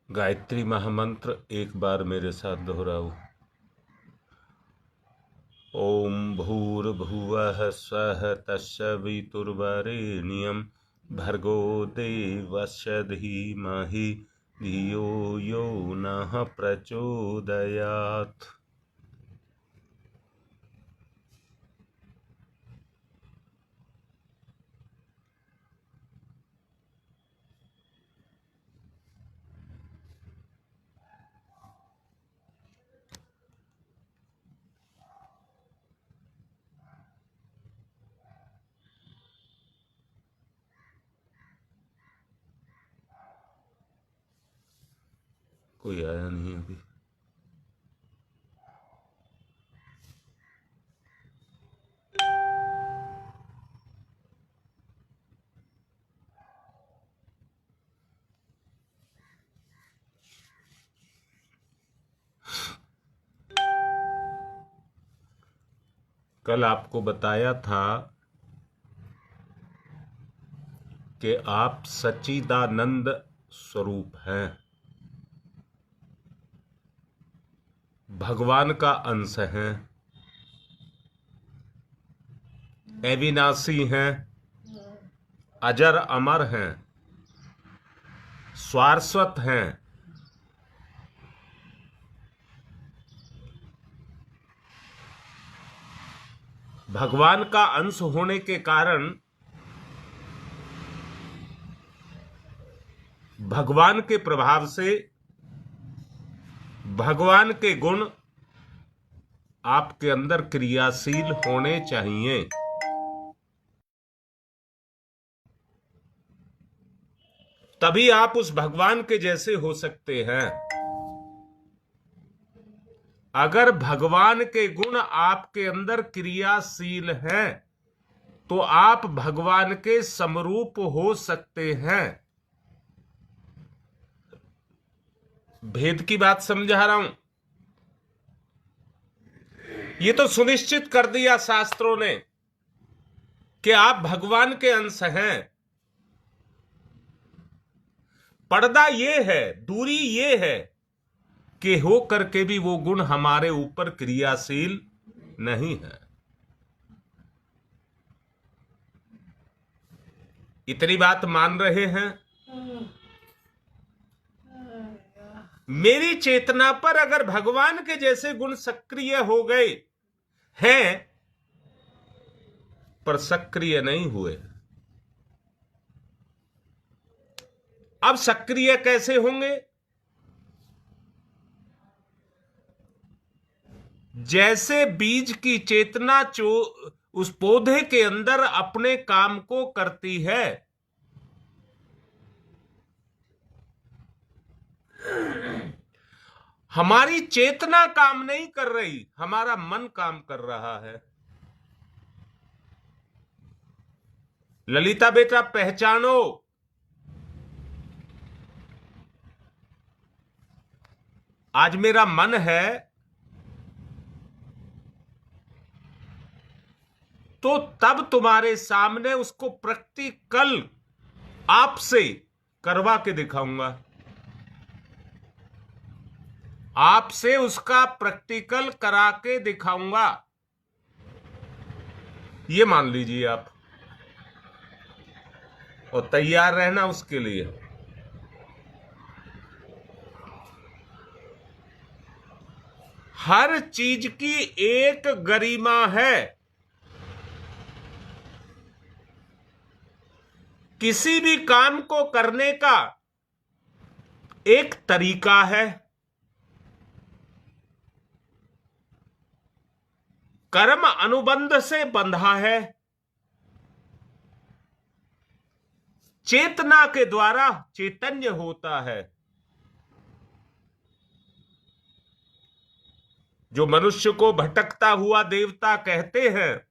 गायत्री महामंत्र एक बार मेरे साथ दोहराओ। ओम भूर्भुवः स्वः तत्सवितुर्वरेण्यं भर्गो देवस्य धीमहि धियो यो नः प्रचोदयात्। कोई आया नहीं अभी। कल आपको बताया था कि आप सच्चिदानंद स्वरूप हैं, भगवान का अंश हैं, अविनाशी हैं, अजर अमर हैं, शाश्वत हैं। भगवान का अंश होने के कारण भगवान के प्रभाव से भगवान के गुण आपके अंदर क्रियाशील होने चाहिए। तभी आप उस भगवान के जैसे हो सकते हैं। अगर भगवान के गुण आपके अंदर क्रियाशील हैं तो आप भगवान के समरूप हो सकते हैं। भेद की बात समझा रहा हूं। ये तो सुनिश्चित कर दिया शास्त्रों ने कि आप भगवान के अंश हैं। पर्दा ये है, दूरी ये है कि हो करके भी वो गुण हमारे ऊपर क्रियाशील नहीं है। इतनी बात मान रहे हैं? मेरी चेतना पर अगर भगवान के जैसे गुण सक्रिय हो गए हैं पर सक्रिय नहीं हुए, अब सक्रिय कैसे होंगे? जैसे बीज की चेतना उस पौधे के अंदर अपने काम को करती है, हमारी चेतना काम नहीं कर रही, हमारा मन काम कर रहा है। ललिता बेटा पहचानो, आज मेरा मन है तो तब तुम्हारे सामने उसको प्रैक्टिकल आपसे करवा के दिखाऊंगा, आपसे उसका प्रैक्टिकल करा के दिखाऊंगा। ये मान लीजिए आप, और तैयार रहना उसके लिए। हर चीज की एक गरिमा है, किसी भी काम को करने का एक तरीका है। कर्म अनुबंध से बंधा है, चेतना के द्वारा चैतन्य होता है। जो मनुष्य को भटकता हुआ देवता कहते हैं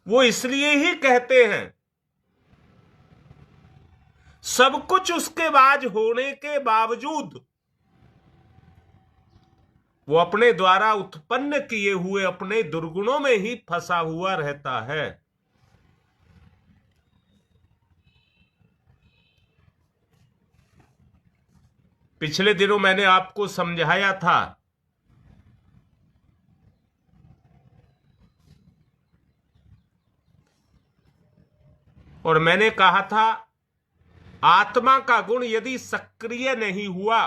वो इसलिए ही कहते हैं, सब कुछ उसके बाज होने के बावजूद वो अपने द्वारा उत्पन्न किए हुए अपने दुर्गुणों में ही फंसा हुआ रहता है। पिछले दिनों मैंने आपको समझाया था और मैंने कहा था आत्मा का गुण यदि सक्रिय नहीं हुआ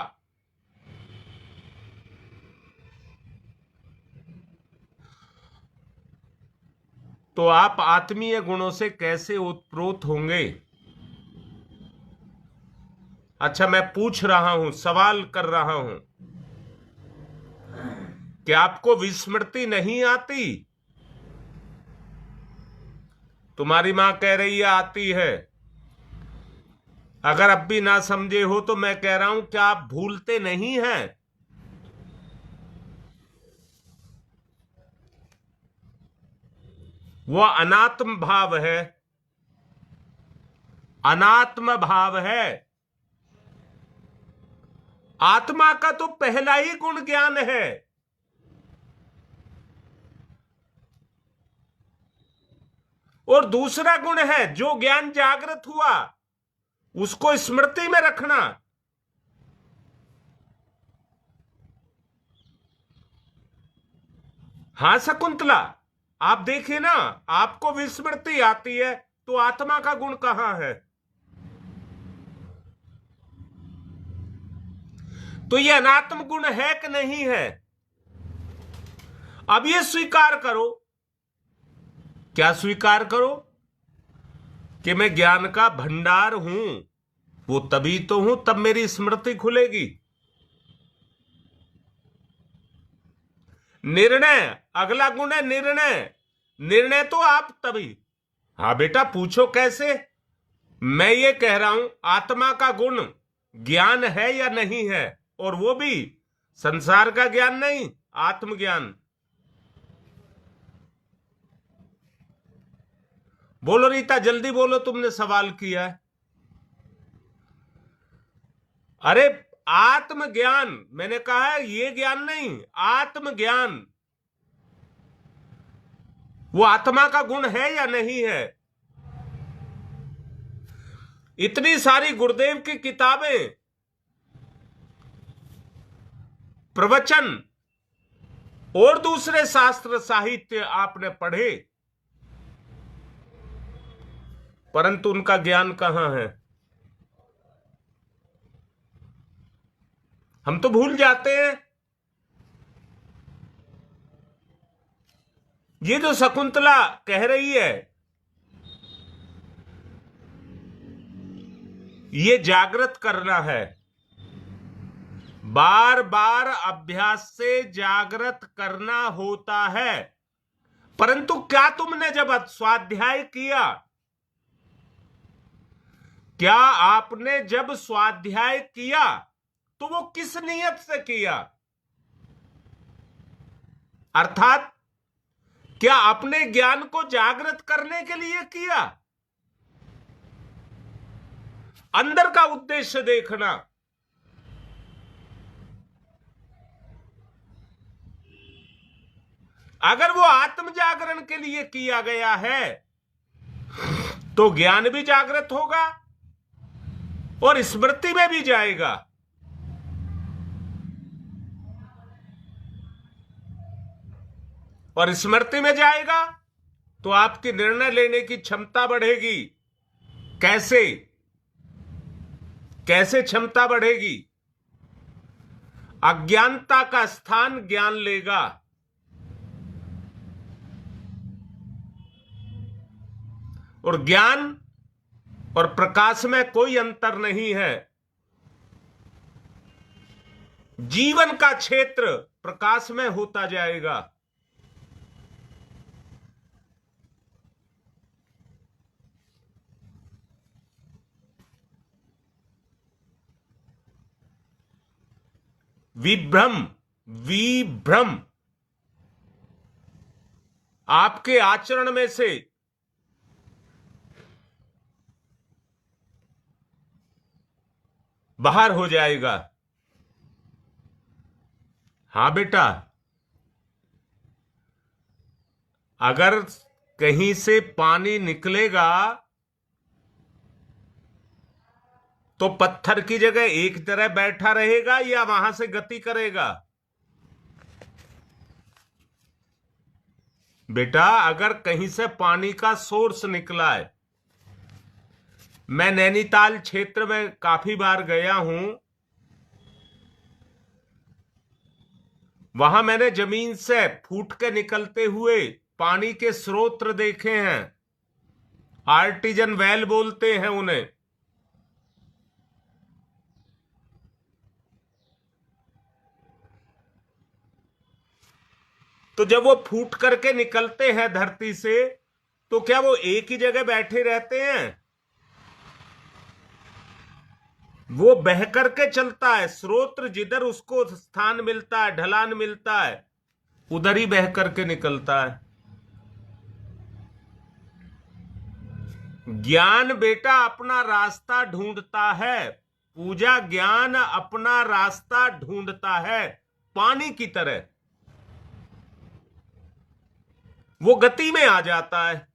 तो आप आत्मीय गुणों से कैसे उत्प्रोत होंगे। अच्छा, मैं पूछ रहा हूं, सवाल कर रहा हूं कि आपको विस्मृति नहीं आती? तुम्हारी मां कह रही है आती है। अगर अब भी ना समझे हो तो मैं कह रहा हूं क्या आप भूलते नहीं हैं? वह अनात्म भाव है, अनात्म भाव है। आत्मा का तो पहला ही गुण ज्ञान है। और दूसरा गुण है जो ज्ञान जागृत हुआ उसको स्मृति में रखना। हां शकुंतला, आप देखिए ना, आपको विस्मृति आती है तो आत्मा का गुण कहां है? तो ये अनात्म गुण है कि नहीं है? अब ये स्वीकार करो। क्या स्वीकार करो? कि मैं ज्ञान का भंडार हूं। वो तभी तो हूं तब मेरी स्मृति खुलेगी। निर्णय, अगला गुण है निर्णय। निर्णय तो आप तभी। हाँ बेटा, पूछो कैसे। मैं ये कह रहा हूं आत्मा का गुण ज्ञान है या नहीं है, और वो भी संसार का ज्ञान नहीं, आत्मज्ञान। बोलो रीता, जल्दी बोलो, तुमने सवाल किया है। अरे आत्मज्ञान, मैंने कहा है ये ज्ञान नहीं, आत्मज्ञान। वो आत्मा का गुण है या नहीं है? इतनी सारी गुरुदेव की किताबें, प्रवचन और दूसरे शास्त्र साहित्य आपने पढ़े, परंतु उनका ज्ञान कहां है? हम तो भूल जाते हैं। ये जो शकुंतला कह रही है, ये जागृत करना है। बार बार अभ्यास से जागृत करना होता है। परंतु क्या तुमने जब स्वाध्याय किया, क्या आपने जब स्वाध्याय किया तो वो किस नियत से किया? अर्थात क्या अपने ज्ञान को जागृत करने के लिए किया? अंदर का उद्देश्य देखना। अगर वो आत्म जागरण के लिए किया गया है तो ज्ञान भी जागृत होगा और स्मृति में भी जाएगा। और स्मृति में जाएगा तो आपकी निर्णय लेने की क्षमता बढ़ेगी। कैसे? कैसे क्षमता बढ़ेगी? अज्ञानता का स्थान ज्ञान लेगा। और ज्ञान और प्रकाश में कोई अंतर नहीं है। जीवन का क्षेत्र प्रकाश में होता जाएगा। विभ्रम, विभ्रम आपके आचरण में से बाहर हो जाएगा। हां बेटा, अगर कहीं से पानी निकलेगा तो पत्थर की जगह एक तरह बैठा रहेगा या वहां से गति करेगा? बेटा, अगर कहीं से पानी का सोर्स निकला है, मैं नैनीताल क्षेत्र में काफी बार गया हूं, वहां मैंने जमीन से फूट के निकलते हुए पानी के स्रोत देखे हैं। आर्टिजन वेल बोलते हैं उन्हें। तो जब वो फूट करके निकलते हैं धरती से, तो क्या वो एक ही जगह बैठे रहते हैं? वो बह करके चलता है। स्रोत जिधर उसको स्थान मिलता है, ढलान मिलता है, उधर ही बह करके निकलता है। ज्ञान बेटा अपना रास्ता ढूंढता है। पूजा, ज्ञान अपना रास्ता ढूंढता है, पानी की तरह। वो गति में आ जाता है,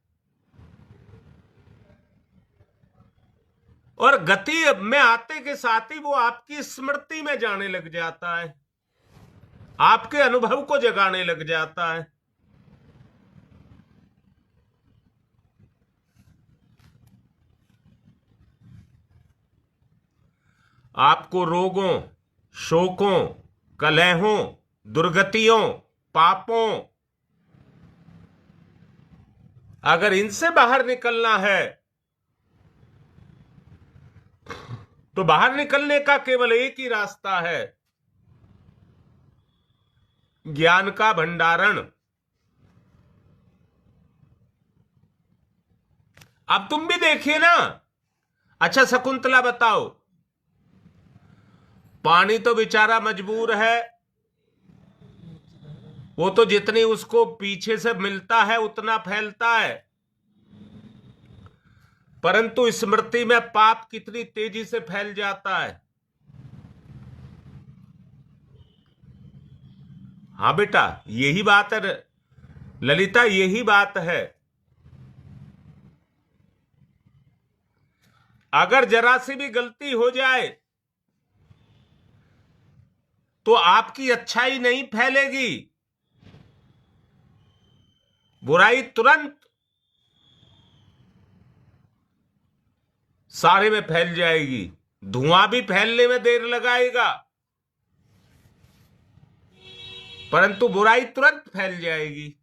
और गति में आते के साथ ही वो आपकी स्मृति में जाने लग जाता है, आपके अनुभव को जगाने लग जाता है। आपको रोगों, शोकों, कलहों, दुर्गतियों, पापों, अगर इनसे बाहर निकलना है, तो बाहर निकलने का केवल एक ही रास्ता है, ज्ञान का भंडारण। अब तुम भी देखिए ना। अच्छा शकुंतला, बताओ, पानी तो बेचारा मजबूर है, वो तो जितनी उसको पीछे से मिलता है उतना फैलता है, परंतु स्मृति में पाप कितनी तेजी से फैल जाता है। हाँ बेटा, यही बात है ललिता, यही बात है। अगर जरा सी भी गलती हो जाए तो आपकी अच्छाई नहीं फैलेगी, बुराई तुरंत सारे में फैल जाएगी। धुआं भी फैलने में देर लगाएगा, परंतु बुराई तुरंत फैल जाएगी।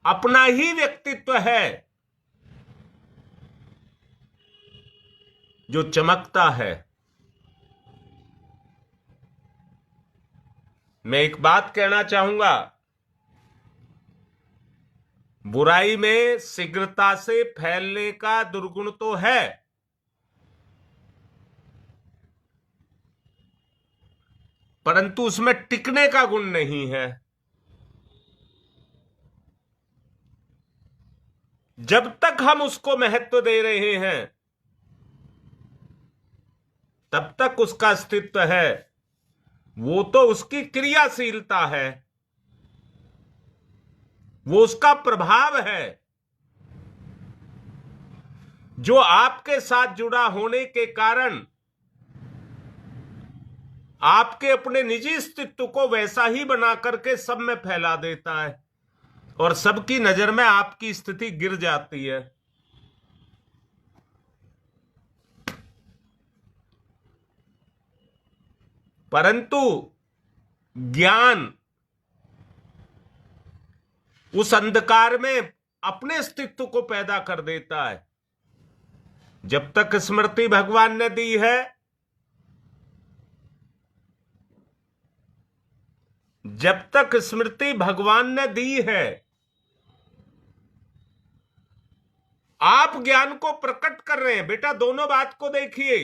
अपना ही व्यक्तित्व है जो चमकता है। मैं एक बात कहना चाहूंगा, बुराई में शीघ्रता से फैलने का दुर्गुण तो है, परंतु उसमें टिकने का गुण नहीं है। जब तक हम उसको महत्व दे रहे हैं तब तक उसका अस्तित्व है। वो तो उसकी क्रियाशीलता है, वो उसका प्रभाव है, जो आपके साथ जुड़ा होने के कारण आपके अपने निजी अस्तित्व को वैसा ही बना करके सब में फैला देता है, और सबकी नजर में आपकी स्थिति गिर जाती है। परंतु ज्ञान उस अंधकार में अपने अस्तित्व को पैदा कर देता है। जब तक स्मृति भगवान ने दी है, जब तक स्मृति भगवान ने दी है, आप ज्ञान को प्रकट कर रहे हैं। बेटा, दोनों बात को देखिए।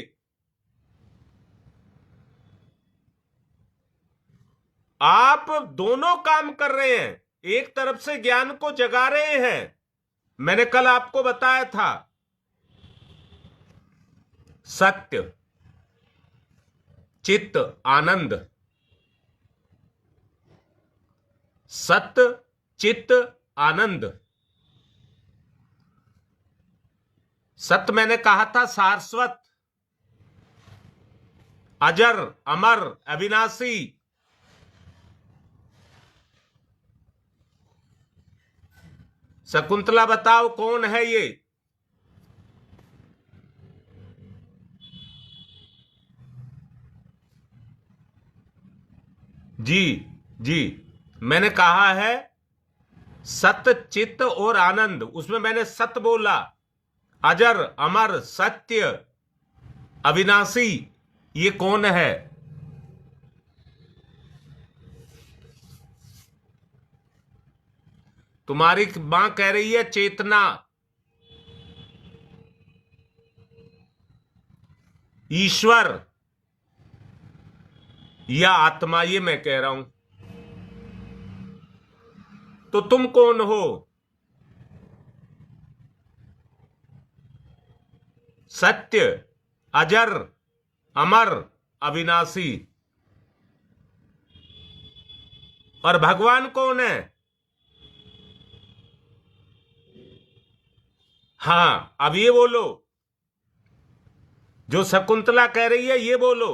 आप दोनों काम कर रहे हैं। एक तरफ से ज्ञान को जगा रहे हैं, मैंने कल आपको बताया था, सत्य, चित्त, आनंद। सत्य, चित्त, आनंद। सत्य मैंने कहा था शाश्वत, अजर, अमर, अविनाशी। शकुंतला बताओ कौन है ये? जी जी, मैंने कहा है सत्य, चित्त और आनंद। उसमें मैंने सत्य बोला, अजर, अमर, सत्य, अविनाशी, ये कौन है? तुम्हारी मां कह रही है चेतना, ईश्वर या आत्मा, ये मैं कह रहा हूं। तो तुम कौन हो? सत्य, अजर, अमर, अविनाशी। और भगवान कौन है? हां, अब ये बोलो, जो शकुंतला कह रही है ये बोलो।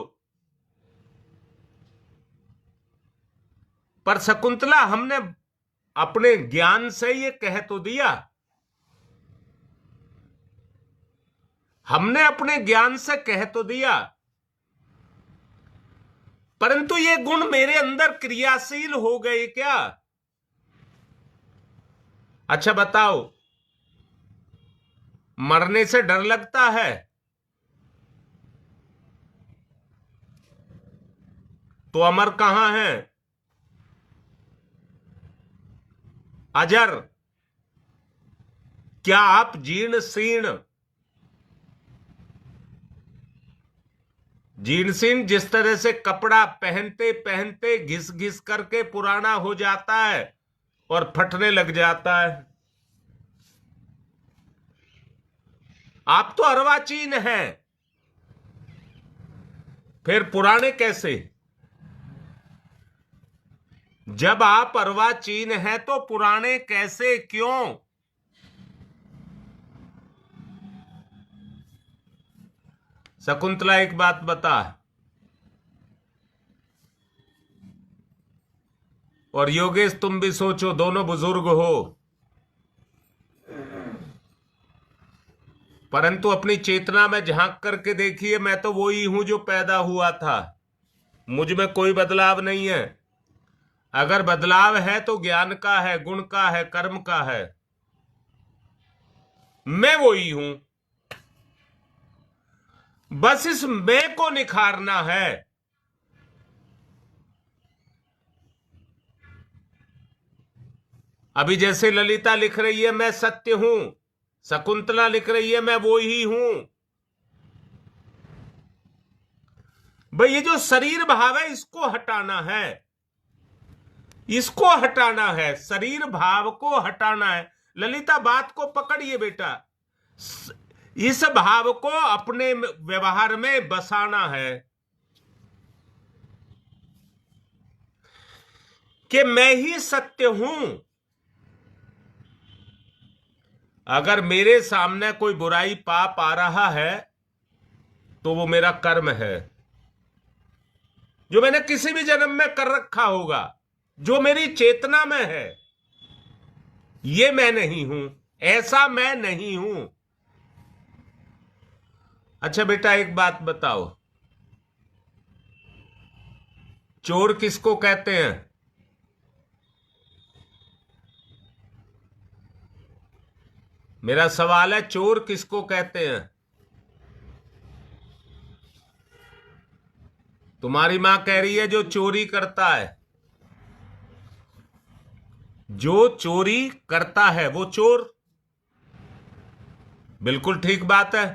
पर शकुंतला, हमने अपने ज्ञान से ये कह तो दिया, हमने अपने ज्ञान से कह तो दिया, परंतु ये गुण मेरे अंदर क्रियाशील हो गए क्या? अच्छा बताओ, मरने से डर लगता है तो अमर कहां है? अजर, क्या आप जीर्ण शीर्ण, जिस तरह से कपड़ा पहनते पहनते घिस घिस करके पुराना हो जाता है और फटने लग जाता है, आप तो अर्वाचीन हैं, फिर पुराने कैसे? जब आप अर्वाचीन हैं तो पुराने कैसे, क्यों? शकुंतला एक बात बता, और योगेश तुम भी सोचो, दोनों बुजुर्ग हो, परंतु अपनी चेतना में झांक करके देखिए, मैं तो वही हूं जो पैदा हुआ था, मुझ में कोई बदलाव नहीं है। अगर बदलाव है तो ज्ञान का है, गुण का है, कर्म का है। मैं वही हूं, बस इस मैं को निखारना है। अभी जैसे ललिता लिख रही है मैं सत्य हूं, शकुंतला लिख रही है मैं वो ही हूं। भाई ये जो शरीर भाव है इसको हटाना है, इसको हटाना है, शरीर भाव को हटाना है। ललिता बात को पकड़िए बेटा, इस भाव को अपने व्यवहार में बसाना है कि मैं ही सत्य हूं। अगर मेरे सामने कोई बुराई पाप आ रहा है तो वो मेरा कर्म है, जो मैंने किसी भी जन्म में कर रखा होगा, जो मेरी चेतना में है। ये मैं नहीं हूं, ऐसा मैं नहीं हूं। अच्छा बेटा एक बात बताओ, चोर किसको कहते हैं? मेरा सवाल है, चोर किसको कहते हैं? तुम्हारी मां कह रही है जो चोरी करता है, जो चोरी करता है वो चोर। बिल्कुल ठीक बात है।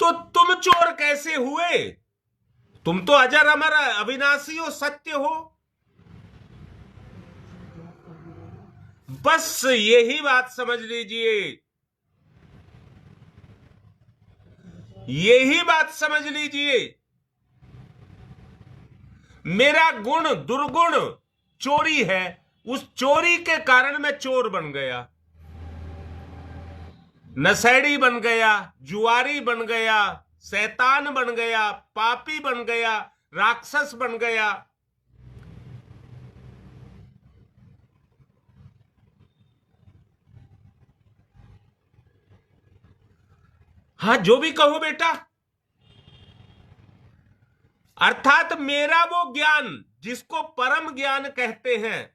तो तुम चोर कैसे हुए? तुम तो अजर अमर अविनाशी हो, सत्य हो। बस यही बात समझ लीजिए, यही बात समझ लीजिए। मेरा गुण दुर्गुण चोरी है, उस चोरी के कारण मैं चोर बन गया। नशेड़ी बन गया, जुआरी बन गया, शैतान बन गया, पापी बन गया, राक्षस बन गया। हाँ, जो भी कहो बेटा। अर्थात मेरा वो ज्ञान जिसको परम ज्ञान कहते हैं,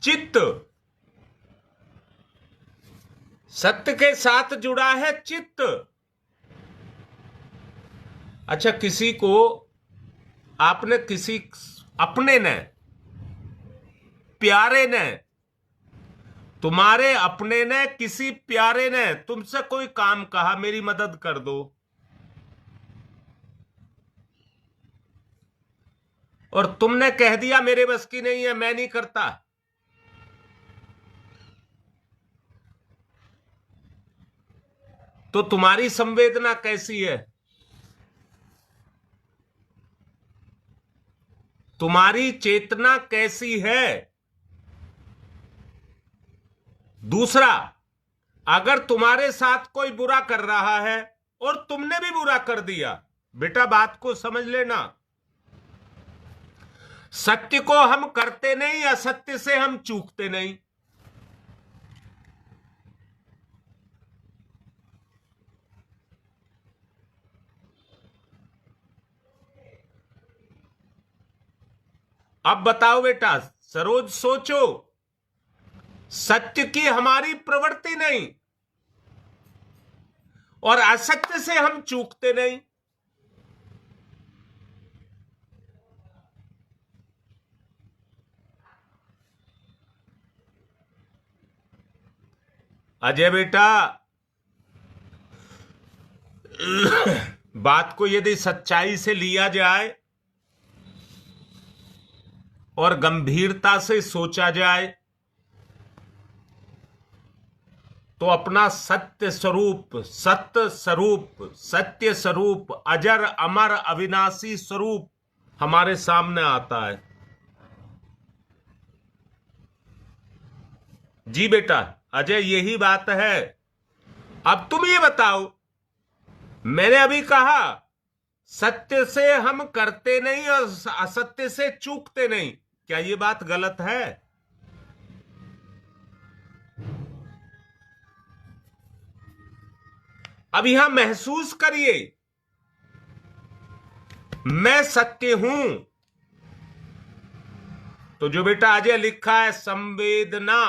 चित्त, सत्य के साथ जुड़ा है चित्त। अच्छा, किसी को आपने, किसी अपने ने, प्यारे ने, तुम्हारे अपने ने, किसी प्यारे ने तुमसे कोई काम कहा, मेरी मदद कर दो, और तुमने कह दिया मेरे बस की नहीं है, मैं नहीं करता, तो तुम्हारी संवेदना कैसी है? तुम्हारी चेतना कैसी है? दूसरा, अगर तुम्हारे साथ कोई बुरा कर रहा है और तुमने भी बुरा कर दिया, बेटा बात को समझ लेना, सत्य को हम करते नहीं, असत्य से हम चूकते नहीं। अब बताओ बेटा, सरोज सोचो, सत्य की हमारी प्रवृत्ति नहीं और असत्य से हम चूकते नहीं। अजय बेटा, बात को यदि सच्चाई से लिया जाए और गंभीरता से सोचा जाए तो अपना सत्य स्वरूप, सत्य स्वरूप, सत्य स्वरूप, अजर अमर अविनाशी स्वरूप हमारे सामने आता है। जी बेटा अजय, यही बात है। अब तुम ये बताओ, मैंने अभी कहा सत्य से हम करते नहीं और असत्य से चूकते नहीं, क्या ये बात गलत है? अब यहां महसूस करिए, मैं सत्य हूं, तो जो बेटा अजय लिखा है संवेदना,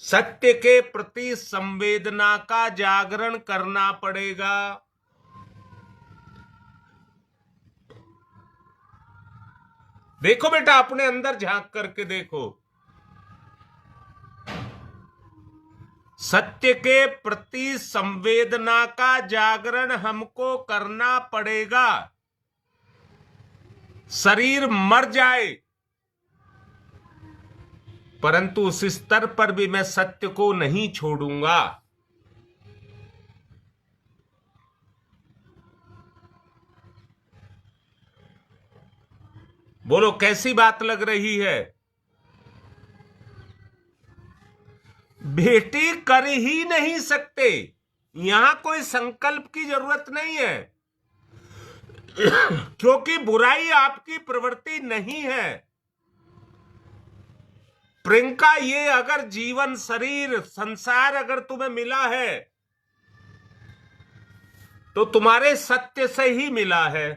सत्य के प्रति संवेदना का जागरण करना पड़ेगा। देखो बेटा, अपने अंदर झांक करके देखो, सत्य के प्रति संवेदना का जागरण हमको करना पड़ेगा। शरीर मर जाए परंतु उस स्तर पर भी मैं सत्य को नहीं छोड़ूंगा। बोलो कैसी बात लग रही है? बेटी कर ही नहीं सकते, यहां कोई संकल्प की जरूरत नहीं है, क्योंकि बुराई आपकी प्रवृत्ति नहीं है। प्रियंका, ये अगर जीवन, शरीर, संसार अगर तुम्हें मिला है तो तुम्हारे सत्य से ही मिला है।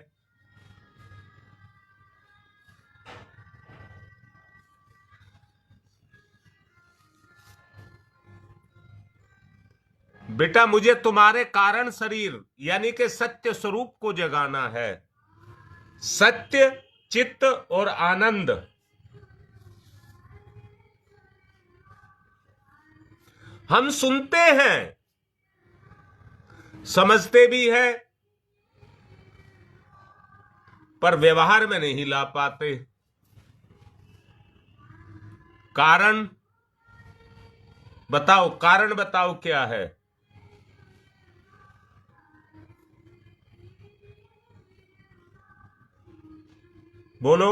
बेटा मुझे तुम्हारे कारण शरीर यानी कि सत्य स्वरूप को जगाना है। सत्य, चित्त और आनंद, हम सुनते हैं, समझते भी हैं, पर व्यवहार में नहीं ला पाते। कारण बताओ, कारण बताओ क्या है? बोलो।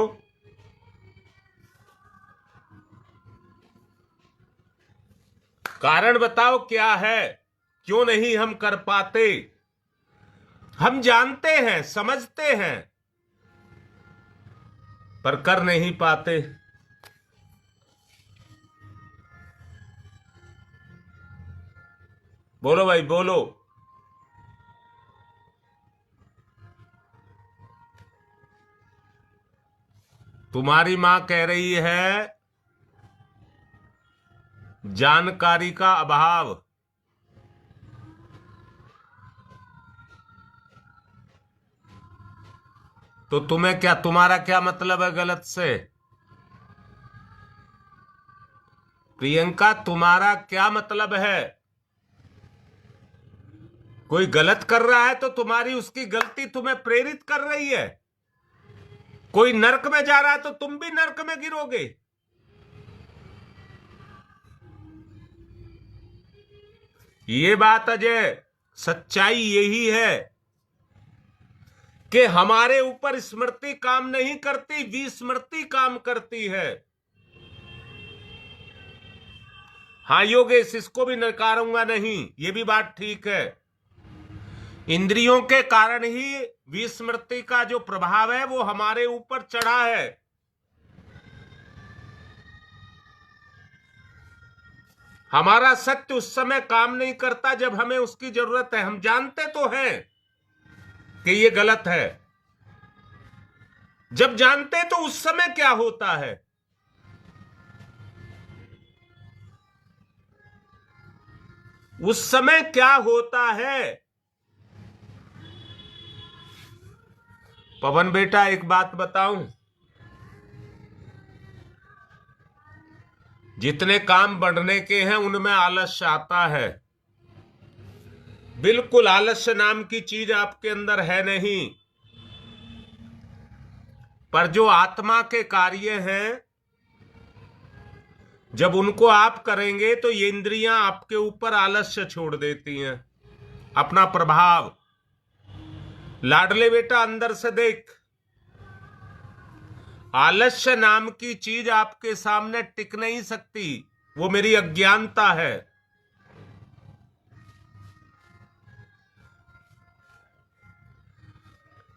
कारण बताओ क्या है, क्यों नहीं हम कर पाते? हम जानते हैं, समझते हैं, पर कर नहीं पाते। बोलो भाई बोलो। तुम्हारी मां कह रही है जानकारी का अभाव। तो तुम्हें क्या, तुम्हारा क्या मतलब है गलत से? प्रियंका, तुम्हारा क्या मतलब है? कोई गलत कर रहा है तो तुम्हारी उसकी गलती तुम्हें प्रेरित कर रही है। कोई नरक में जा रहा है तो तुम भी नरक में गिरोगे। ये बात अजय, सच्चाई यही है कि हमारे ऊपर स्मृति काम नहीं करती, विस्मृति काम करती है। हाँ योगेश, इसको भी नकारूंगा नहीं, ये भी बात ठीक है। इंद्रियों के कारण ही विस्मृति का जो प्रभाव है वो हमारे ऊपर चढ़ा है। हमारा सत्य उस समय काम नहीं करता जब हमें उसकी जरूरत है। हम जानते तो हैं कि ये गलत है। जब जानते तो उस समय क्या होता है? उस समय क्या होता है? पवन बेटा, एक बात बताऊं, जितने काम बढ़ने के हैं उनमें आलस्य आता है। बिल्कुल आलस्य नाम की चीज आपके अंदर है नहीं। पर जो आत्मा के कार्य हैं, जब उनको आप करेंगे तो ये इंद्रियां आपके ऊपर आलस्य छोड़ देती हैं, अपना प्रभाव। लाडले बेटा, अंदर से देख, आलस्य नाम की चीज आपके सामने टिक नहीं सकती। वो मेरी अज्ञानता है।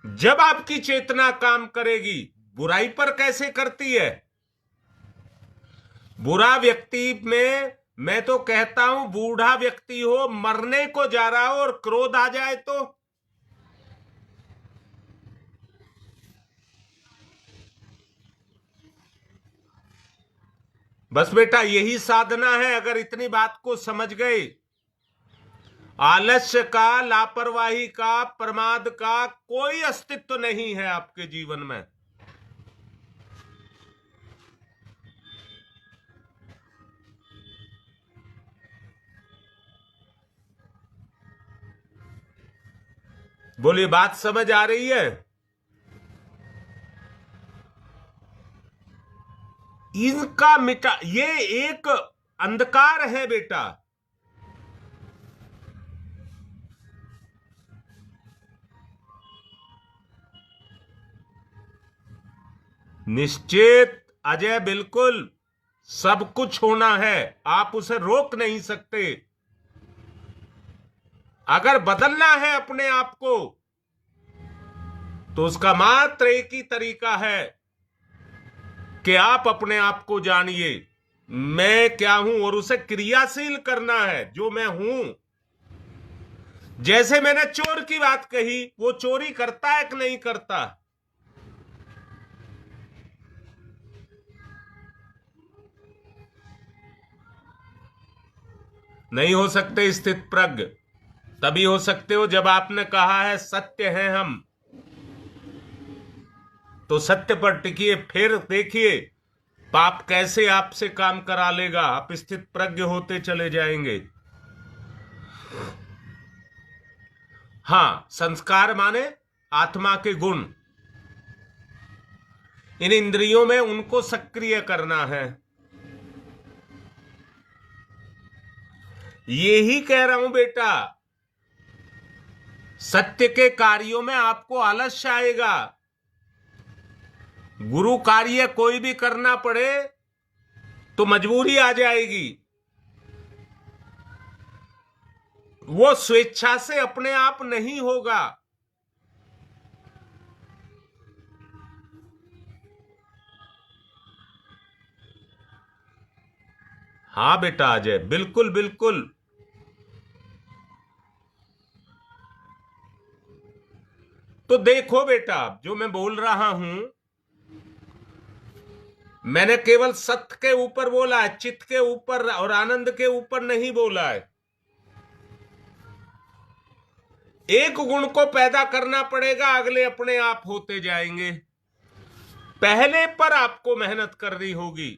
जब आपकी चेतना काम करेगी, बुराई पर कैसे करती है? बुरा व्यक्ति में, मैं तो कहता हूं बूढ़ा व्यक्ति हो, मरने को जा रहा हो और क्रोध आ जाए तो बस बेटा यही साधना है। अगर इतनी बात को समझ गए, आलस्य का, लापरवाही का, प्रमाद का कोई अस्तित्व नहीं है आपके जीवन में। बोलिए, बात समझ आ रही है? इनका मिटा, ये एक अंधकार है बेटा। निश्चित अजय, बिल्कुल सब कुछ होना है, आप उसे रोक नहीं सकते। अगर बदलना है अपने आप को तो उसका मात्र एक ही तरीका है कि आप अपने आप को जानिए, मैं क्या हूं, और उसे क्रियाशील करना है जो मैं हूं। जैसे मैंने चोर की बात कही, वो चोरी करता है कि नहीं करता? नहीं हो सकते स्थित प्रज्ञ। तभी हो सकते हो जब आपने कहा है सत्य है हम, तो सत्य पर टिकिए। फिर देखिए पाप कैसे आपसे काम करा लेगा, आप स्थित प्रज्ञ होते चले जाएंगे। हां, संस्कार माने आत्मा के गुण, इन इंद्रियों में उनको सक्रिय करना है। यही कह रहा हूं बेटा, सत्य के कार्यों में आपको आलस्य आएगा। गुरु कार्य कोई भी करना पड़े तो मजबूरी आ जाएगी। वो स्वेच्छा से अपने आप नहीं होगा। हाँ बेटा अजय, बिल्कुल बिल्कुल। तो देखो बेटा, जो मैं बोल रहा हूं, मैंने केवल सत्य के ऊपर बोला है, चित्त के ऊपर और आनंद के ऊपर नहीं बोला है। एक गुण को पैदा करना पड़ेगा, अगले अपने आप होते जाएंगे। पहले पर आपको मेहनत करनी होगी।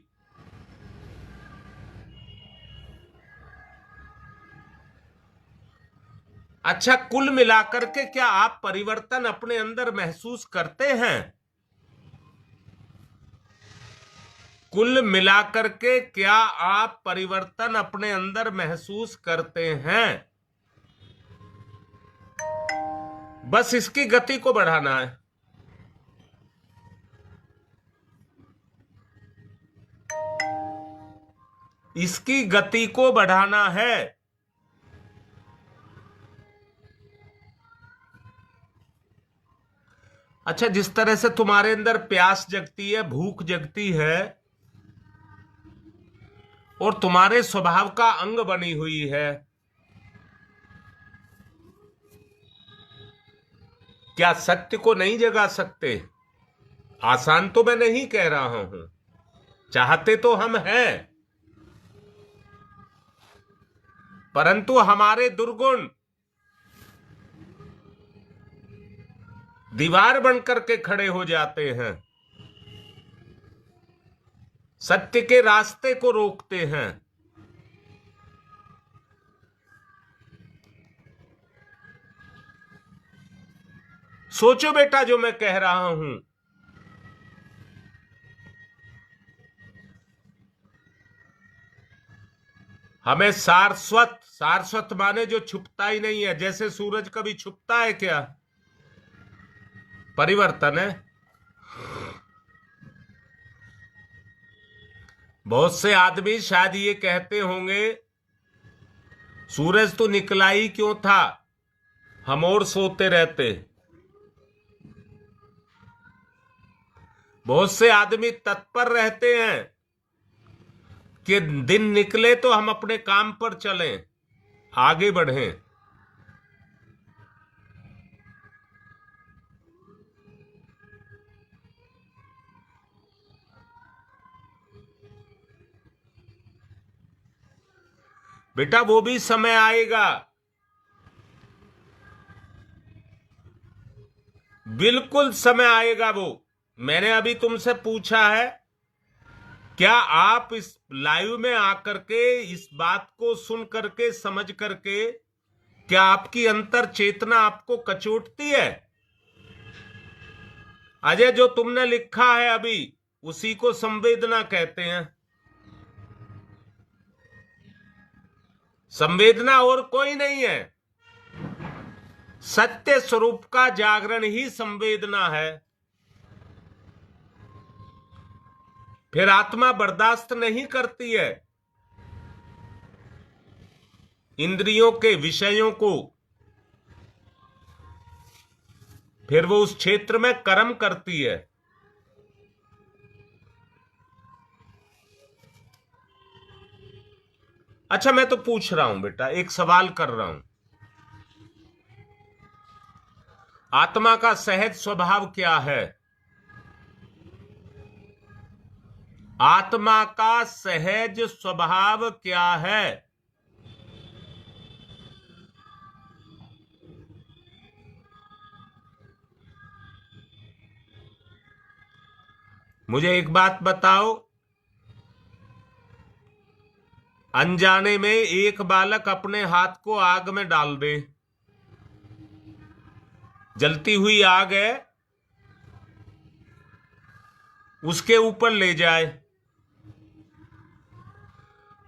अच्छा, कुल मिलाकर के क्या आप परिवर्तन अपने अंदर महसूस करते हैं? कुल मिलाकर के क्या आप परिवर्तन अपने अंदर महसूस करते हैं? बस इसकी गति को बढ़ाना है। इसकी गति को बढ़ाना है। अच्छा, जिस तरह से तुम्हारे अंदर प्यास जगती है, भूख जगती है, और तुम्हारे स्वभाव का अंग बनी हुई है, क्या सत्य को नहीं जगा सकते? आसान तो मैं नहीं कह रहा हूं, चाहते तो हम हैं, परंतु हमारे दुर्गुण दीवार बनकर के खड़े हो जाते हैं, सत्य के रास्ते को रोकते हैं। सोचो बेटा, जो मैं कह रहा हूं, हमें सारस्वत, सारस्वत माने जो छुपता ही नहीं है, जैसे सूरज कभी छुपता है क्या? परिवर्तन है। बहुत से आदमी शायद ये कहते होंगे, सूरज तो निकला ही क्यों था, हम और सोते रहते। बहुत से आदमी तत्पर रहते हैं कि दिन निकले तो हम अपने काम पर चलें, आगे बढ़ें। बेटा वो भी समय आएगा, बिल्कुल समय आएगा वो। मैंने अभी तुमसे पूछा है, क्या आप इस लाइव में आकर के इस बात को सुन करके, समझ करके, क्या आपकी अंतर चेतना आपको कचोटती है? अजय, जो तुमने लिखा है अभी, उसी को संवेदना कहते हैं। संवेदना और कोई नहीं है, सत्य स्वरूप का जागरण ही संवेदना है। फिर आत्मा बर्दाश्त नहीं करती है इंद्रियों के विषयों को, फिर वो उस क्षेत्र में कर्म करती है। अच्छा, मैं तो पूछ रहा हूं बेटा, एक सवाल कर रहा हूं, आत्मा का सहज स्वभाव क्या है? आत्मा का सहज स्वभाव क्या है? मुझे एक बात बताओ, अनजाने में एक बालक अपने हाथ को आग में डाल दे, जलती हुई आग है, उसके ऊपर ले जाए,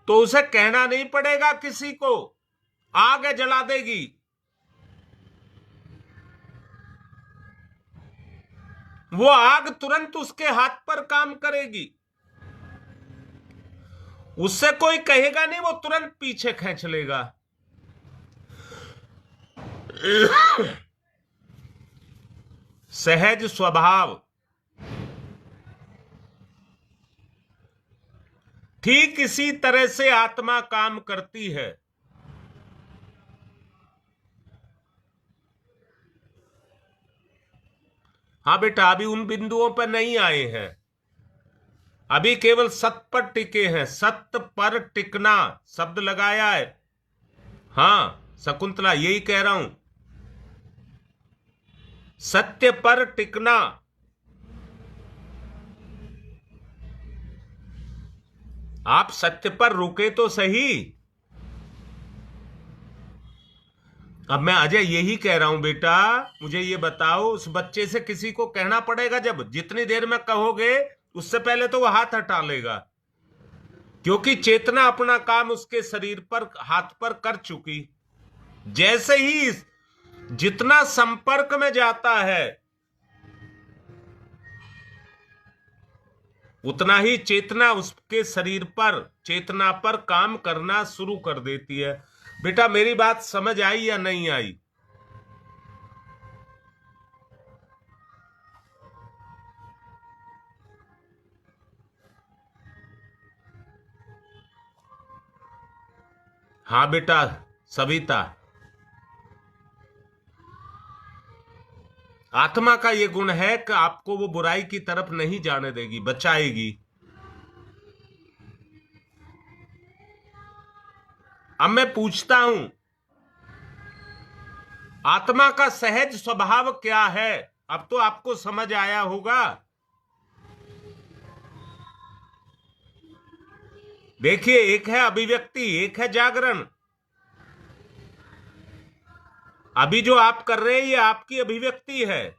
तो उसे कहना नहीं पड़ेगा किसी को, आग है जला देगी। वो आग तुरंत उसके हाथ पर काम करेगी, उससे कोई कहेगा नहीं, वो तुरंत पीछे खींच लेगा। सहज स्वभाव ठीक इसी तरह से आत्मा काम करती है। हाँ बेटा, अभी उन बिंदुओं पर नहीं आए हैं, अभी केवल सत्य पर टिके हैं। सत्य पर टिकना शब्द लगाया है। हाँ शकुंतला, यही कह रहा हूं, सत्य पर टिकना। आप सत्य पर रुके तो सही। अब मैं अजय यही कह रहा हूं बेटा, मुझे ये बताओ, उस बच्चे से किसी को कहना पड़ेगा? जब जितनी देर में कहोगे उससे पहले तो वो हाथ हटा लेगा, क्योंकि चेतना अपना काम उसके शरीर पर, हाथ पर कर चुकी। जैसे ही जितना संपर्क में जाता है उतना ही चेतना उसके शरीर पर, चेतना पर काम करना शुरू कर देती है। बेटा मेरी बात समझ आई या नहीं आई? हाँ बेटा सविता, आत्मा का यह गुण है कि आपको वो बुराई की तरफ नहीं जाने देगी, बचाएगी। अब मैं पूछता हूं, आत्मा का सहज स्वभाव क्या है? अब तो आपको समझ आया होगा। देखिए, एक है अभिव्यक्ति, एक है जागरण। अभी जो आप कर रहे हैं ये आपकी अभिव्यक्ति है,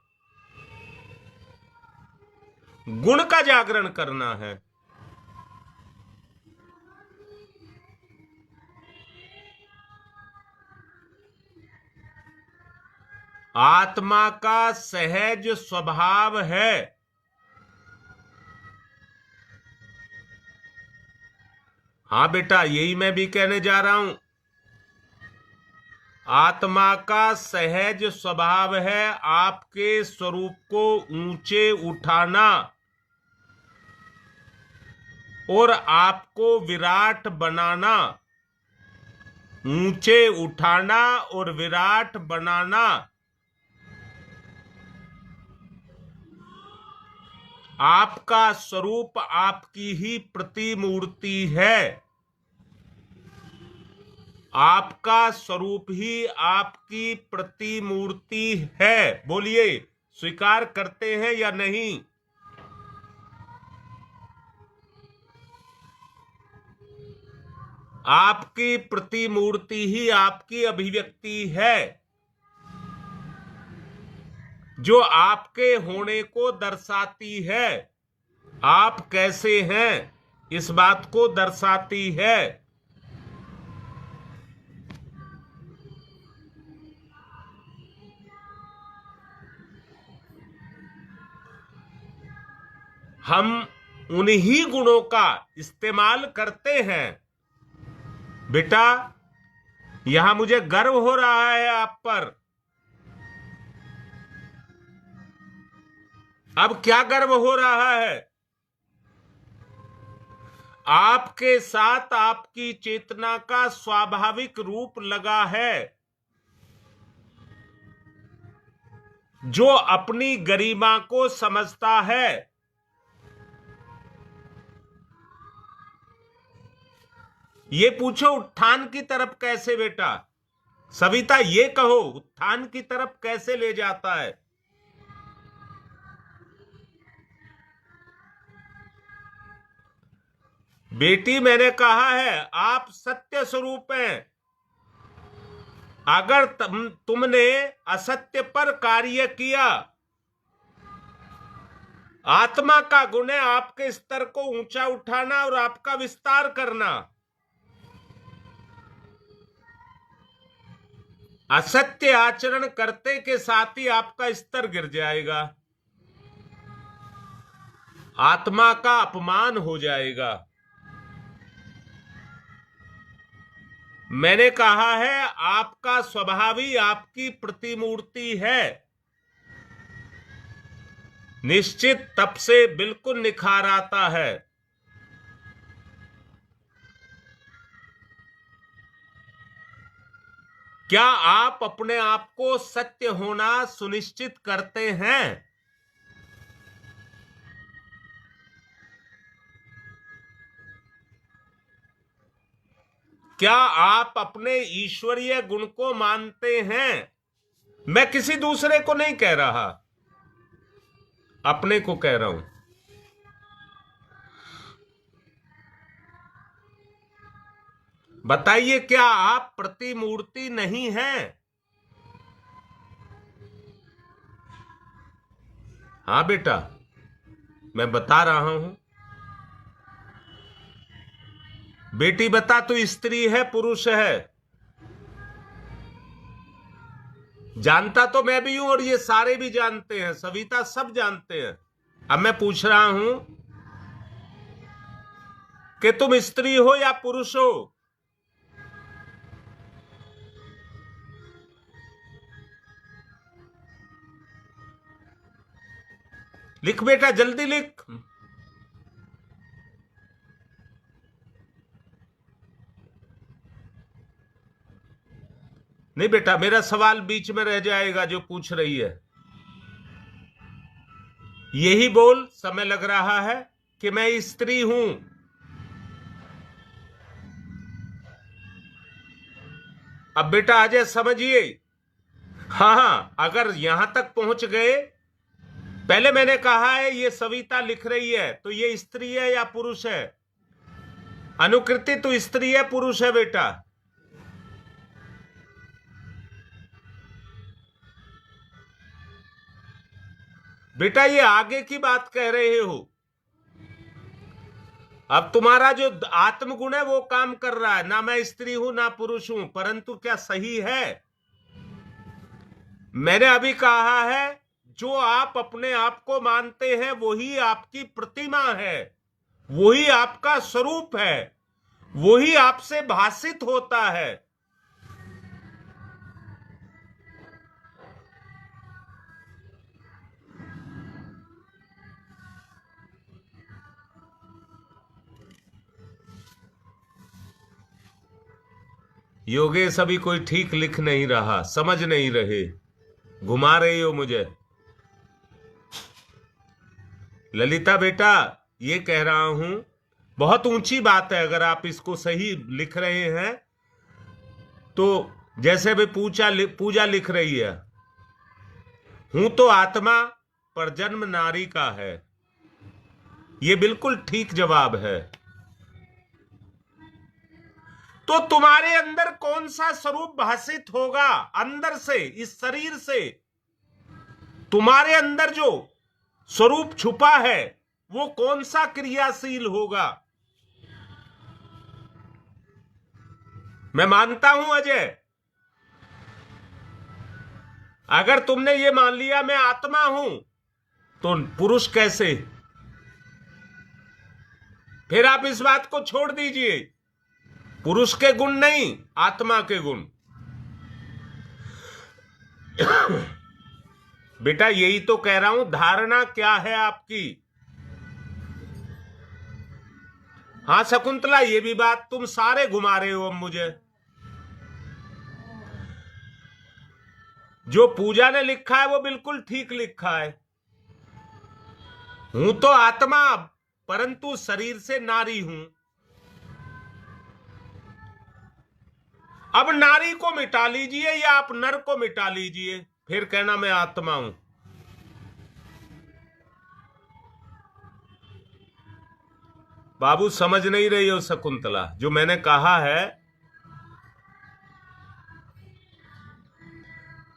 गुण का जागरण करना है। आत्मा का सहज स्वभाव है, हाँ बेटा यही मैं भी कहने जा रहा हूं। आत्मा का सहज स्वभाव है आपके स्वरूप को ऊंचे उठाना और आपको विराट बनाना। ऊंचे उठाना और विराट बनाना। आपका स्वरूप आपकी ही प्रतिमूर्ति है। आपका स्वरूप ही आपकी प्रतिमूर्ति है। बोलिए, स्वीकार करते हैं या नहीं? आपकी प्रतिमूर्ति ही आपकी अभिव्यक्ति है, जो आपके होने को दर्शाती है। आप कैसे हैं इस बात को दर्शाती है। हम उन्हीं गुणों का इस्तेमाल करते हैं। बेटा यहां मुझे गर्व हो रहा है आप पर। अब क्या गर्व हो रहा है? आपके साथ आपकी चेतना का स्वाभाविक रूप लगा है, जो अपनी गरिमा को समझता है। ये पूछो उत्थान की तरफ कैसे? बेटा सविता ये कहो, उत्थान की तरफ कैसे ले जाता है? बेटी मैंने कहा है आप सत्य स्वरूप हैं। अगर तुमने असत्य पर कार्य किया, आत्मा का गुण है आपके स्तर को ऊंचा उठाना और आपका विस्तार करना। असत्य आचरण करते के साथ ही आपका स्तर गिर जाएगा, आत्मा का अपमान हो जाएगा। मैंने कहा है आपका स्वभाव ही आपकी प्रतिमूर्ति है, निश्चित तब से बिल्कुल निखार आता है। क्या आप अपने आप को सत्य होना सुनिश्चित करते हैं? क्या आप अपने ईश्वरीय गुण को मानते हैं? मैं किसी दूसरे को नहीं कह रहा, अपने को कह रहा हूं। बताइए, क्या आप प्रतिमूर्ति नहीं हैं? हाँ बेटा, मैं बता रहा हूं। बेटी बता, तू स्त्री है पुरुष है? जानता तो मैं भी हूं और ये सारे भी जानते हैं, सविता सब जानते हैं। अब मैं पूछ रहा हूं कि तुम स्त्री हो या पुरुष हो? लिख बेटा, जल्दी लिख। नहीं बेटा, मेरा सवाल बीच में रह जाएगा जो पूछ रही है। यही बोल, समय लग रहा है कि मैं स्त्री हूं। अब बेटा अजय समझिए, हाँ, अगर यहां तक पहुंच गए, पहले मैंने कहा है ये सविता लिख रही है तो ये स्त्री है या पुरुष है? अनुकृति तो स्त्री है पुरुष है बेटा? बेटा ये आगे की बात कह रहे हो। अब तुम्हारा जो आत्मगुण है वो काम कर रहा है, ना मैं स्त्री हूं ना पुरुष हूं, परंतु क्या सही है? मैंने अभी कहा है जो आप अपने आप को मानते हैं वही आपकी प्रतिमा है, वही आपका स्वरूप है, वही आपसे भाषित होता है। योगेश अभी कोई ठीक लिख नहीं रहा, समझ नहीं रहे, घुमा रही हो मुझे। ललिता बेटा, ये कह रहा हूं, बहुत ऊंची बात है अगर आप इसको सही लिख रहे हैं तो। जैसे भी पूजा लिख रही है, हूं तो आत्मा पर जन्म नारी का है, ये बिल्कुल ठीक जवाब है। तो तुम्हारे अंदर कौन सा स्वरूप भाषित होगा अंदर से, इस शरीर से? तुम्हारे अंदर जो स्वरूप छुपा है वो कौन सा क्रियाशील होगा? मैं मानता हूं अजय, अगर तुमने ये मान लिया मैं आत्मा हूं तो पुरुष कैसे? फिर आप इस बात को छोड़ दीजिए, पुरुष के गुण नहीं, आत्मा के गुण। बेटा यही तो कह रहा हूं, धारणा क्या है आपकी? हाँ शकुंतला, ये भी बात तुम सारे घुमा रहे हो अब मुझे। जो पूजा ने लिखा है वो बिल्कुल ठीक लिखा है, हूं तो आत्मा परंतु शरीर से नारी हूं। अब नारी को मिटा लीजिए या आप नर को मिटा लीजिए, फिर कहना मैं आत्मा हूं। बाबू समझ नहीं रही हो शकुंतला, जो मैंने कहा है।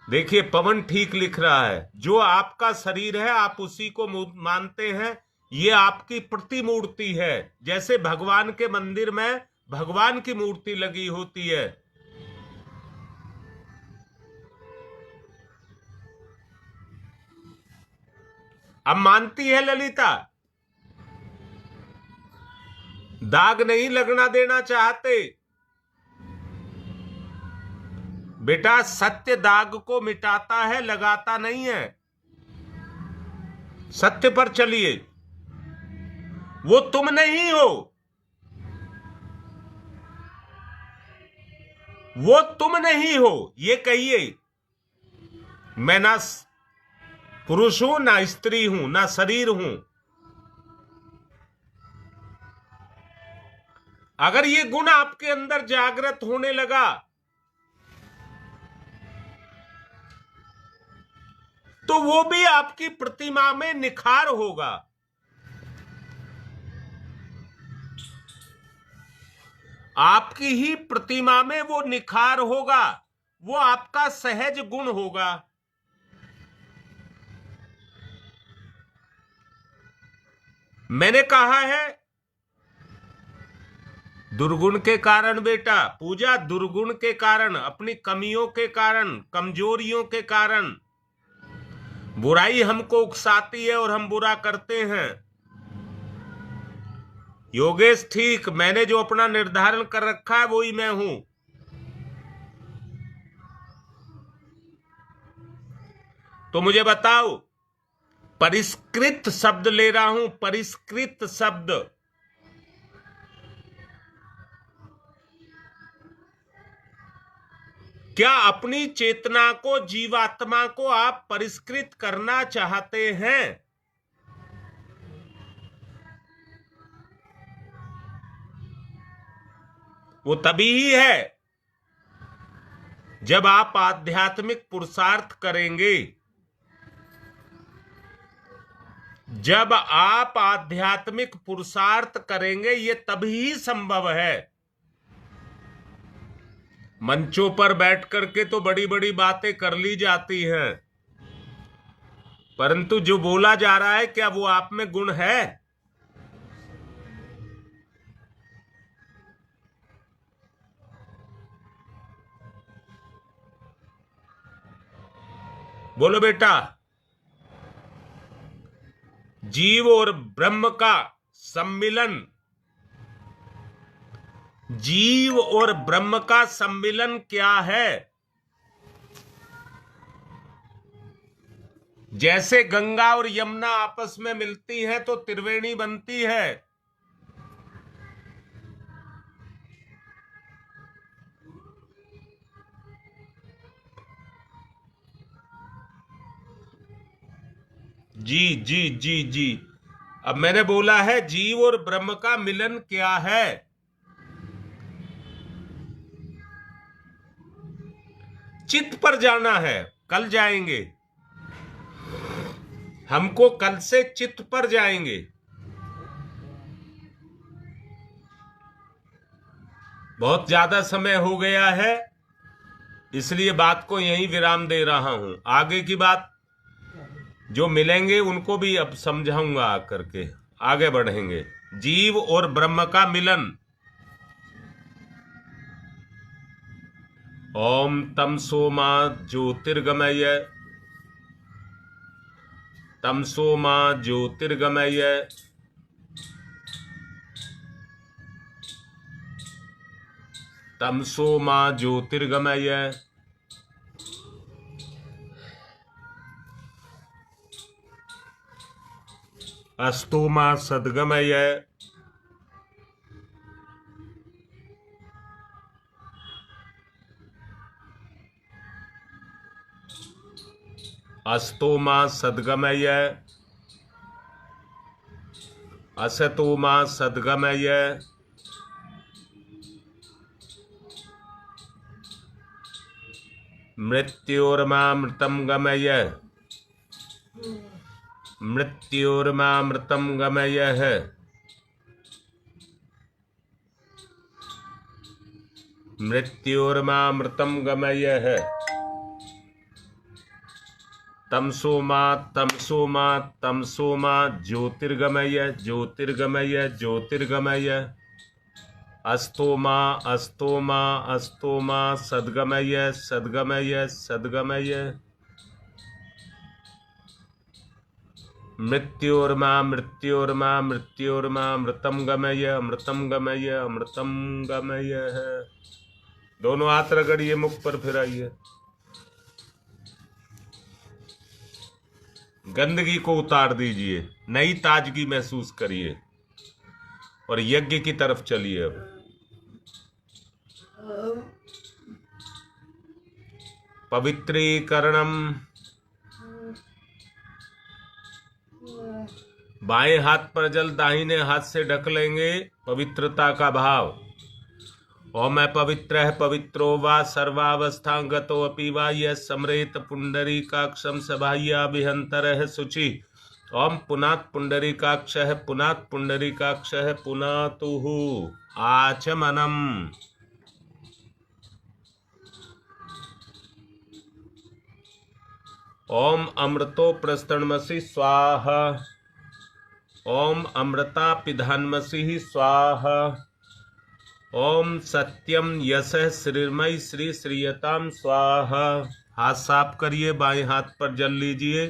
देखिए पवन ठीक लिख रहा है, जो आपका शरीर है आप उसी को मानते हैं, ये आपकी प्रतिमूर्ति है। जैसे भगवान के मंदिर में भगवान की मूर्ति लगी होती है। अब मानती है ललिता? दाग नहीं लगना देना चाहते। बेटा सत्य दाग को मिटाता है, लगाता नहीं है। सत्य पर चलिए। वो तुम नहीं हो, वो तुम नहीं हो, ये कहिए। मैं ना पुरुष हूं, ना स्त्री हूं, ना शरीर हूं। अगर ये गुण आपके अंदर जागृत होने लगा तो वो भी आपकी प्रतिमा में निखार होगा। आपकी ही प्रतिमा में वो निखार होगा, वो आपका सहज गुण होगा। मैंने कहा है दुर्गुण के कारण बेटा, पूजा दुर्गुण के कारण, अपनी कमियों के कारण, कमजोरियों के कारण। बुराई हमको उकसाती है और हम बुरा करते हैं। योगेश ठीक, मैंने जो अपना निर्धारण कर रखा है वही मैं हूं। तो मुझे बताओ, परिष्कृत शब्द ले रहा हूं, परिष्कृत शब्द। क्या अपनी चेतना को, जीवात्मा को आप परिष्कृत करना चाहते हैं? वो तभी ही है जब आप आध्यात्मिक पुरुषार्थ करेंगे। जब आप आध्यात्मिक पुरुषार्थ करेंगे, ये तभी ही संभव है। मंचों पर बैठ करके तो बड़ी बड़ी बातें कर ली जाती हैं, परंतु जो बोला जा रहा है, क्या वो आप में गुण है? बोलो बेटा। जीव और ब्रह्म का सम्मिलन, जीव और ब्रह्म का सम्मिलन क्या है? जैसे गंगा और यमुना आपस में मिलती हैं तो त्रिवेणी बनती है। जी जी जी जी। अब मैंने बोला है जीव और ब्रह्म का मिलन क्या है? चित्त पर जाना है। कल जाएंगे, हमको कल से चित्त पर जाएंगे। बहुत ज्यादा समय हो गया है, इसलिए बात को यहीं विराम दे रहा हूं। आगे की बात जो मिलेंगे उनको भी अब समझाऊंगा आकर के, आगे बढ़ेंगे। जीव और ब्रह्म का मिलन। ओम तमसो मा ज्योतिर्गमय, तमसो मा ज्योतिर्गमय, तमसो मा ज्योतिर्गमय। अस्तो मा सद्गमय, अस्तो मा सद्गमय, असतो मा सद्गमय, मृत्योर्मा मृतम गमय, मृत्योर्मा मृतम गमय। मृत्योर्मा मृतम गमय। तमसो मा तमसो मा तमसो मा ज्योतिर्गमय, ज्योतिर्गमय, ज्योतिर्गमय। अस्तो मा अस्तो मा अस्तो मा सद्गमय, सद्गमय, सद्गमय। मृत्योर्मा मृत्योर्मा मृत्योर्मा मृतम गमय, अमृतम गमय, अमृतम गमय। दोनों हाथ रगड़िए, मुख पर फिराइए। गंदगी को उतार दीजिए, नई ताजगी महसूस करिए और यज्ञ की तरफ चलिए। अब पवित्रीकरणम, बाएं हाथ पर जल दाहिने हाथ से ढक लेंगे। पवित्रता का भाव। ओम पवित्र पवित्रो वा सर्वावस्थागतो अपि वा यः स्मरेत पुंडरीकाक्षं सबाह्याभिहन्तरः शुचि। ओम पुनात् पुंडरीकाक्षः पुनात् पुंडरीकाक्षः पुनातुः आचमनम। ओम अमृतो प्रस्तरणमसि स्वाहा। ओम अमृता पिधानमसि स्वाहा। ओम सत्यम यशः श्रीर्मय श्री श्रीयताम स्वाहा। हाथ साफ करिए, बाएं हाथ पर जल लीजिए,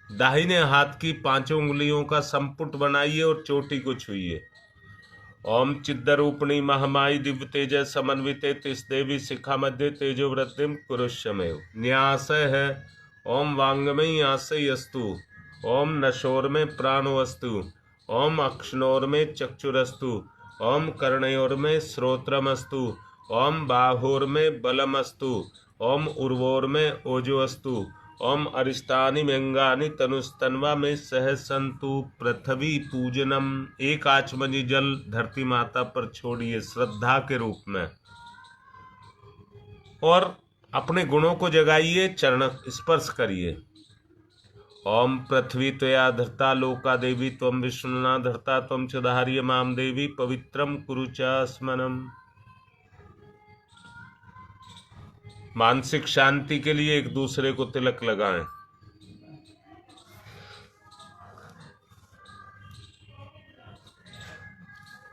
दाहिने हाथ की पांचों उंगलियों का संपुट बनाइए और चोटी को छुइए। ओम चिद्रूपिणी महामाई दिव्य तेज समन्विते तिस देवी शिखा मध्य तेजो वृद्धिम कुरुष्यमेव। न्यास है। ओम वांगमयी आसे अस्तु। ओम नशोर में प्राणोस्तु। ओम अक्षनोर में चक्षुरस्तु। ओम कर्णयोर में श्रोत्रमस्तु। ओम बाहोर में बलमस्तु। ओम उर्वोर में ओजोस्तु। ओम अरिष्टानि व्यंगानि तनुस्तन्वा में सहसंतु पृथ्वी पूजनम। एक आचमनी जल धरती माता पर छोड़िए श्रद्धा के रूप में और अपने गुणों को जगाइए, चरण स्पर्श करिए। ओम पृथ्वी त्वया धर्ता लोका देवी त्वं विष्णुना धर्ता त्वं च धार्य माम देवी पवित्रम कुरु च स्मनम। मानसिक शांति के लिए एक दूसरे को तिलक लगाएं।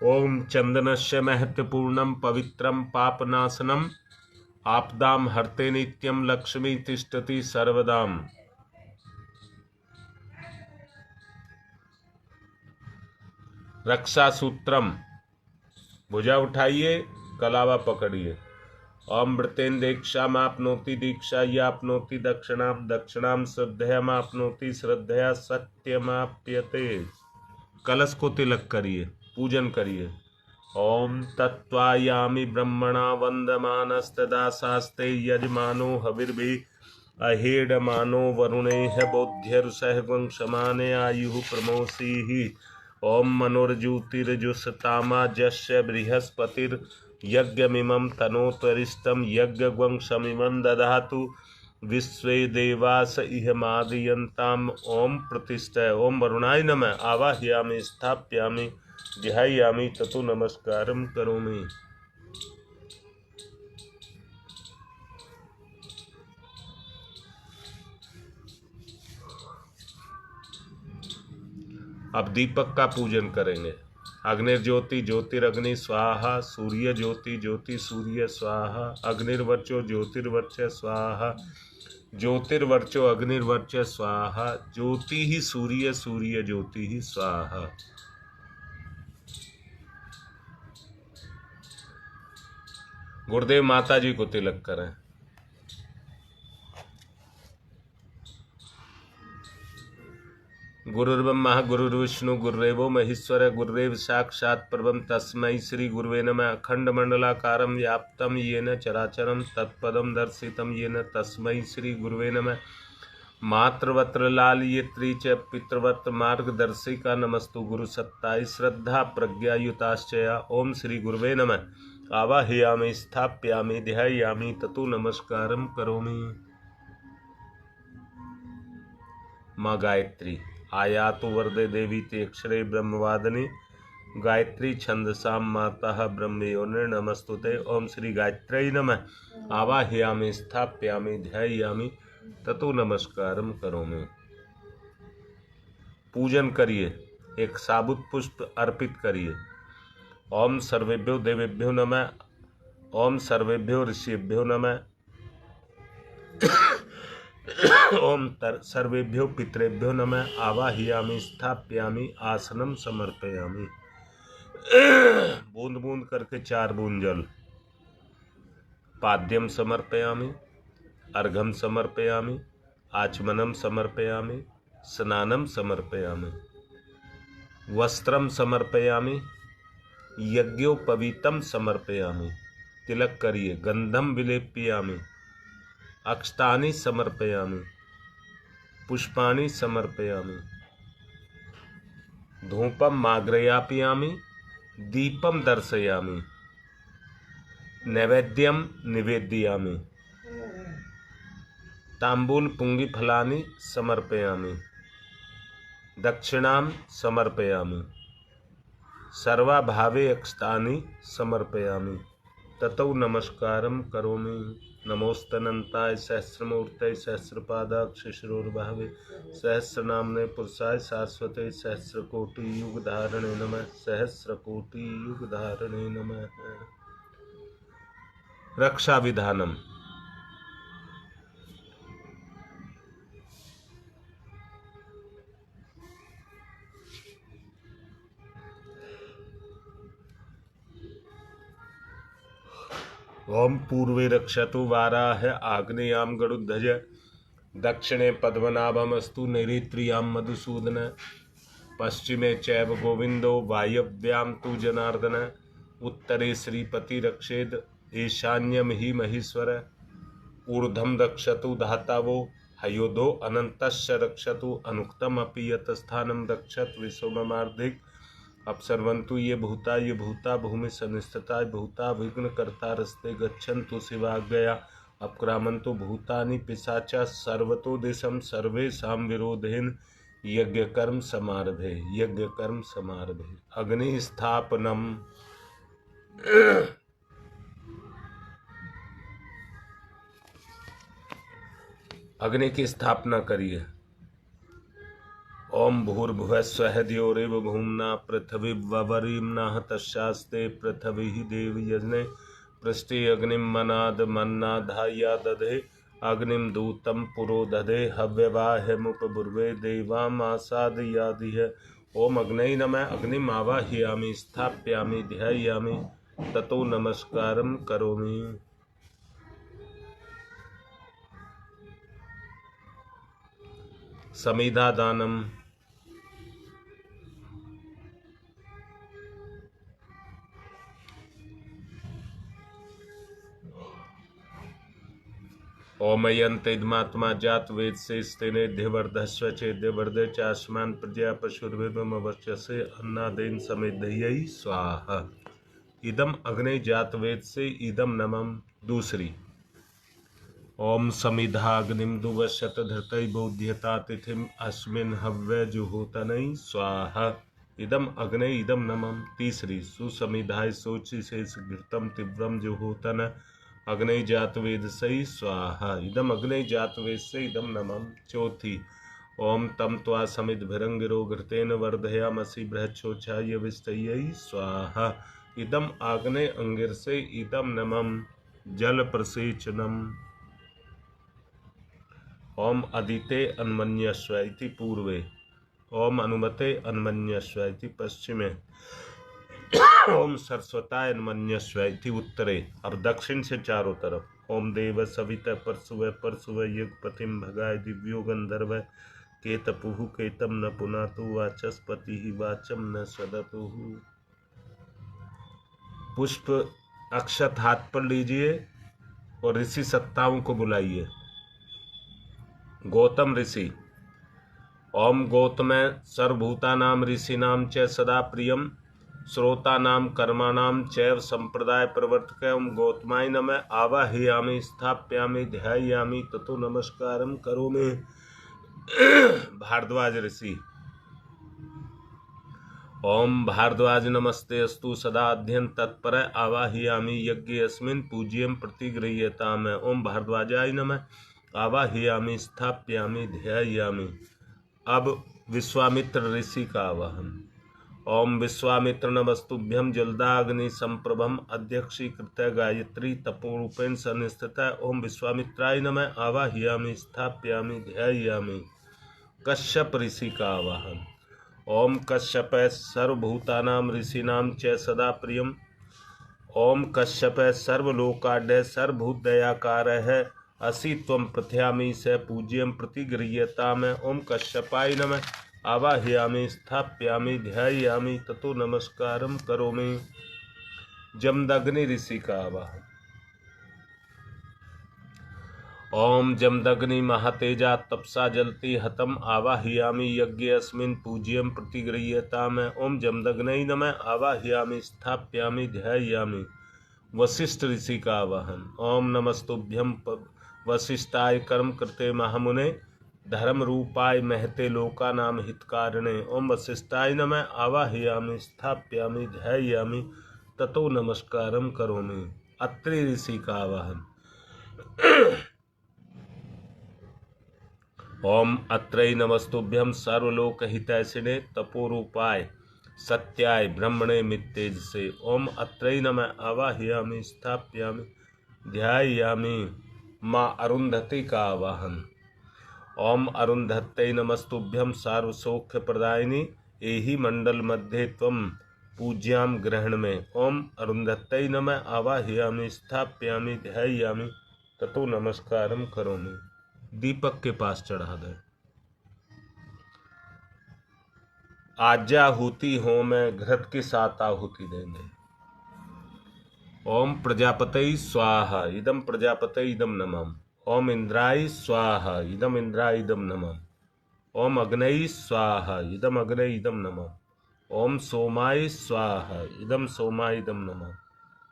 ओम चंदनस्य महत्वपूर्णम पवित्रम पापनाशनम आपदाम हरते नित्यम लक्ष्मी तिष्ठति सर्वदाम। रक्षा सूत्रम, भुजा उठाइए, कलावा पकड़िए। ओम वृतेन दीक्षामाप्नोति दीक्षा याप्नोति दक्षिणाम दक्षिणाम श्रद्धयामाप्नोति श्रद्धया सत्यमाप्यते। कलश को तिलक करिए, पूजन करिए। ओम तत्त्वायामि ब्रह्मणा वंदमानस्तदा शास्ते यजमानो हविर्भि अहेडमानो वरुणेह बोध्यरुषः वंशमाने आयुः प्रमोषीहि। ओम मनोर्ज्योतिर्जुषतामा जस्य बृहस्पतिर्यज्ञमिमं तनोत्वरिष्ठं यज्ञवंशमिमं दधातु विश्वे देवास इहमादयन्ताम्। ओम प्रतिष्ठा। ओम वरुणाय नमः। आवाहयामि स्थापयामि ध्यायामि ततो नमस्कारं करोमि। अब दीपक का पूजन करेंगे। अग्निर्ज्योति ज्योतिरग्नि स्वाहा। सूर्य ज्योति ज्योति सूर्य स्वाहा। अग्निर्वर्चो ज्योतिर्वर्च स्वाहा। ज्योतिर्वर्चो अग्निर्वर्च स्वाहा। ज्योति ही सूर्य सूर्य ज्योति ही स्वाहा। गुरुदेव माता जी को तिलक करें। गुरुर्ब्रह्मा गुरुर्विष्णु गुरुदेवो महेश्वर गुरुदेव साक्षात् परब्रह्म तस्मै श्री गुरुवे नमः। अखंड मंडलाकारं व्याप्तं येन चराचरं तत्पदं दर्शितं येन तस्मै श्री गुरुवे नमः। मातृवत्र लालयित्री च पितृवत्र मार्गदर्शिका नमस्तु गुरु सत्ताय श्रद्धा प्रज्ञायुताश्चया। ओम श्री गुरुवे नमः। आवाहयामि स्थापयामि ध्यायामि ततो नमस्कारं करोमि। माँ गायत्री आयातु वरदे देवी ते अक्षरे ब्रह्मवादिनी गायत्री छंदसां माता ब्रह्मयोनिर् नमस्तुते। ओम श्री गायत्र्यै नमः। आवाहयामि स्थापयामि ध्यायामि ततो नमस्कारं करोमि। पूजन करिए, एक साबुत पुष्प अर्पित करिए। ओम सर्वेभ्यो देवेभ्यो नमः। ओम सर्वेभ्यो ऋषिभ्यो नमः। ओम सर्वेभ्यो पितरेभ्यो नमः। आवाहयामि स्थापयामि आसनम समर्पयामि। बूंद बूंद करके 4 बूंद जल। पाद्यम समर्पयामि, अर्घम समर्पयामि, आचमनम समर्पयामि, स्नानम समर्पयामि, वस्त्रम समर्पयामि, यज्ञोपवीतम समर्पयामि, तिलक करिए, गंधम विलेप्यामि, अक्षतानि समर्पयामि, पुष्पाणि समर्पयामि, धूपम माग्रयापयामि, दीपम दर्शयामि, नैवेद्यम निवेदयामि, तांबूल पुंगिफलानि समर्पयामि, दक्षिणां समर्पयामि, सर्वाभावे अक्षतानि समर्पयामि, ततो नमस्कारं करोमि। नमोस्तनन्ताय सहस्रमूर्तये सहस्रपादाक्ष शिरोर्भावे सहस्रनाम्ने पुरुषाय शाश्वते सहस्रकोटि युगधारणे नमः। सहस्रकोटि युगधारणे नमः। रक्षा विधानम। ओम पूर्वे रक्षतु वाराह आग्नेयां गरुध्वज दक्षिणे पद्मनाभमस्तु नैऋत्यां मधुसूदन पश्चिमे चैव गोविंदो वायव्यां तु जनार्दन उत्तरे श्रीपति रक्षेद ईशान्यं हि महेश्वर ऊर्ध्वं रक्षतु धातावो हयोधो अनन्तस्य रक्षतु अनुक्तम अपि यतस्थानं रक्षत विश्वममार्धिक अपसर्वन्तु ये भूता भूमि सनिष्ठता भूता विघ्नकर्ता रस्ते गच्छन्तु शिवाज्ञया अपक्रामन्तु भूतानि पिशाचा सर्वतो दिशं सर्वेषां विरोधेन यज्ञकर्म समारभे अग्निस्थापनम। अग्नि की स्थापना करिए। ओम भूर्भुवस्वः द्यौरेव भूम्ना पृथिवीवरीम्नाः तस्यास्ते पृथिवी देव यजने पृष्ठे अग्निं मन्नाधाया दधे अग्निं दूतं पुरो दधे हव्यवाहमुपब्रुवे देवामासादयादिह। ओम अग्नये नमः। अग्निम आवाहयामि स्थापयामि ध्यायामि ततो नमस्कारं करोमि। समिधा दानम। ओमयंतेद्मात्मा जात वेद से स्तेने ध्यवर्धस्व चेद्यवर्धे चास्मान प्रजा पशुर्वेदमवर्चसे अन्नादेन समेधयी स्वाहा। इदम अग्नि जात वेद से इदम नमम। दूसरी ओम समिधाग्निम दुवशत धृतै बोध्यता तिथिम अस्मिन् हव्य जुहोतनै स्वाहा। इदम अग्नि इदम नमम। तीसरी सुसमिधाय सोचि शेष घृतम तीव्रम जुहोतन अग्नि जात वेद से स्वाहा। इदम अग्नि जात वेद से इदम नमम। चौथी ओम तम त्वा समिद्भिरंगिरो घृतेन वर्धयामसि बृहच्छोछाय विस्तयै स्वाहा। इदम आग्ने अंगिर से इदम नमम। जल प्रसेचनम। ओम अदिते अन्मन्यस्व इति पूर्वे ओम अनुमते अन्मन्यस्व इति पश्चिमे ओम सरस्वताय अन्मन्यस्व इति उत्तरे और दक्षिण से चारों तरफ। ओम देव सविता परशुव युगपतिम भगाय दिव्यो गंधर्व केतपुः केतम न पुनातु वाचस्पति वाचम न सदतु। पुष्प अक्षत हाथ पर लीजिए और ऋषि सत्ताओं को बुलाइए। गौतम ऋषि। ओम गौतम सर्वभूतानां ऋषीणां च सदा प्रियम श्रोतानां कर्माणां चैव संप्रदाय प्रवर्तक। ओम गौतमाय नमः। आवाहयामि स्थापयामि ध्यायामि ततो नमस्कारं करोमि। भारद्वाज ऋषि। ओम भारद्वाज नमस्ते अस्तु सदा अध्ययन तत्पर आवाहयामि यज्ञेऽस्मिन् पूज्यं प्रतिगृह्यताम्। ओम भारद्वाजाय नमः। आवाहयामि स्थापयामि ध्यायामि। अब विश्वामित्र ऋषि का आवाहन। ओम विश्वामित्र नमस्तुभ्यं जलदाग्नि संप्रभम अध्यक्षीकृत गायत्री तपोरूपेण सन्निस्थित। ओम विश्वामित्राय नमः। आवाहयामि स्थापयामि ध्यायामि। कश्यप ऋषि का आवाहन। ओम कश्यप सर्वभूतानां ऋषीणां च सदा प्रियम। ओम कश्यप सर्वलोकाढ्य सर्वभूतदयाकार है असि त्वं प्रथयामि स पूज्यं प्रतिगृह्यताम्। ओम कश्यपाय नमः। आवाहयामि स्थापयामि ध्यायामि ततो नमस्कारं करोमि। जमदग्नि ऋषि का आवाहन। ओम जमदग्नि महातेजा तपसा जलति हतम आवाहयामि यज्ञेऽस्मिन् पूज्यं प्रतिगृह्यताम्। ओम जमदग्नै नमः। आवाहयामि स्थापयामि ध्यायामि। वशिष्ठ ऋषि का आवाहन। ओम नमस्तुभ्यं वशिष्ठाय कर्म कृते महामुने धर्म रूपाय महते लोकानां हितकारिणे। ओम वशिष्ठाय नमः। आवाहयामि स्थापयामि ध्यायामि ततो नमस्कारं करोमि। अत्रि ऋषि का आवाहन। ओम अत्रै नमस्तुभ्यं सर्वलोकहितैषिणे तपोरूपाय सत्याय ब्रह्मणे मित्तेजसे। ओम अत्रै नमः। आवाहयामि स्थापयामि ध्यायामि। माँ अरुंधति का आवाहन। ओम अरुंधत्यै नमस्तुभ्यं सर्वसौख्य प्रदायिनी एहि मंडल मध्ये त्वं पूज्यां ग्रहण में। ओम अरुंधत्यै नमः। आवाहयामि स्थापयामि ध्यायामि ततो नमस्कारं करोमि। दीपक के पास चढ़ा दे। आज्याहुति होम में घृत के साथ आहुति देंगे। ओम प्रजापतये स्वाहा इदम प्रजापतये इदम नमः। ओम इंद्राय स्वाहा इदम इंद्राय इदम नमः। ओम अग्नये स्वाहा इदम अग्नये इदम नमः। ओम सोमाय स्वाहा इदम सोमाय इदम नमः।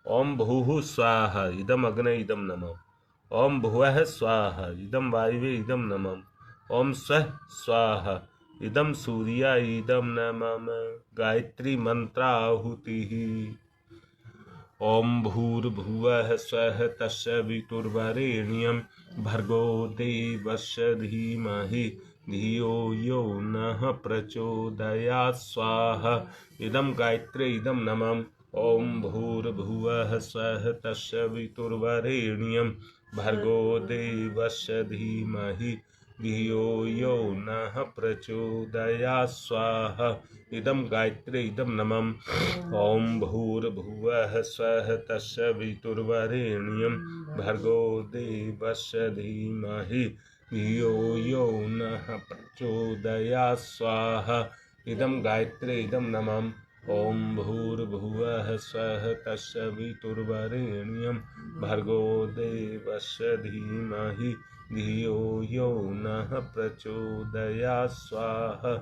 ओम भूः स्वाहा इदम अग्नये इदम नमः। ओम भुवः स्वाहा इदम वायवे इदम नमः। ओम स्वः स्वाहा इदम सूर्याय इदम नमः। गायत्री मंत्राहुतिः। ओम भूर्भुवः स्वः तस्य वितुर्वरेण्यं भर्गो देवस्य धीमहि धियो यो नः प्रचोदयात्। स्वाहा इदं गायत्रे इदं नमः। ओम भूर्भुवः स्वः तस्य वितुर्वरेण्यं भर्गो देवस्य धीमहि धियो यो नः प्रचोदयात्। स्वाहा इदं गायत्रे इदं नमः। ओम भूर्भुवः स्वः तस्य वितुर्वरेण्यं भर्गो देवस्य धीमहि धियो यो नः प्रचोदयात्। स्वाहा इदं गायत्रे इदं नमः। ओम भूर्भुवः स्वः तस्य वितुर्वरेण्यं भर्गो देवस्य धीमहि धियो यो नः प्रचोदयात्। स्वाहा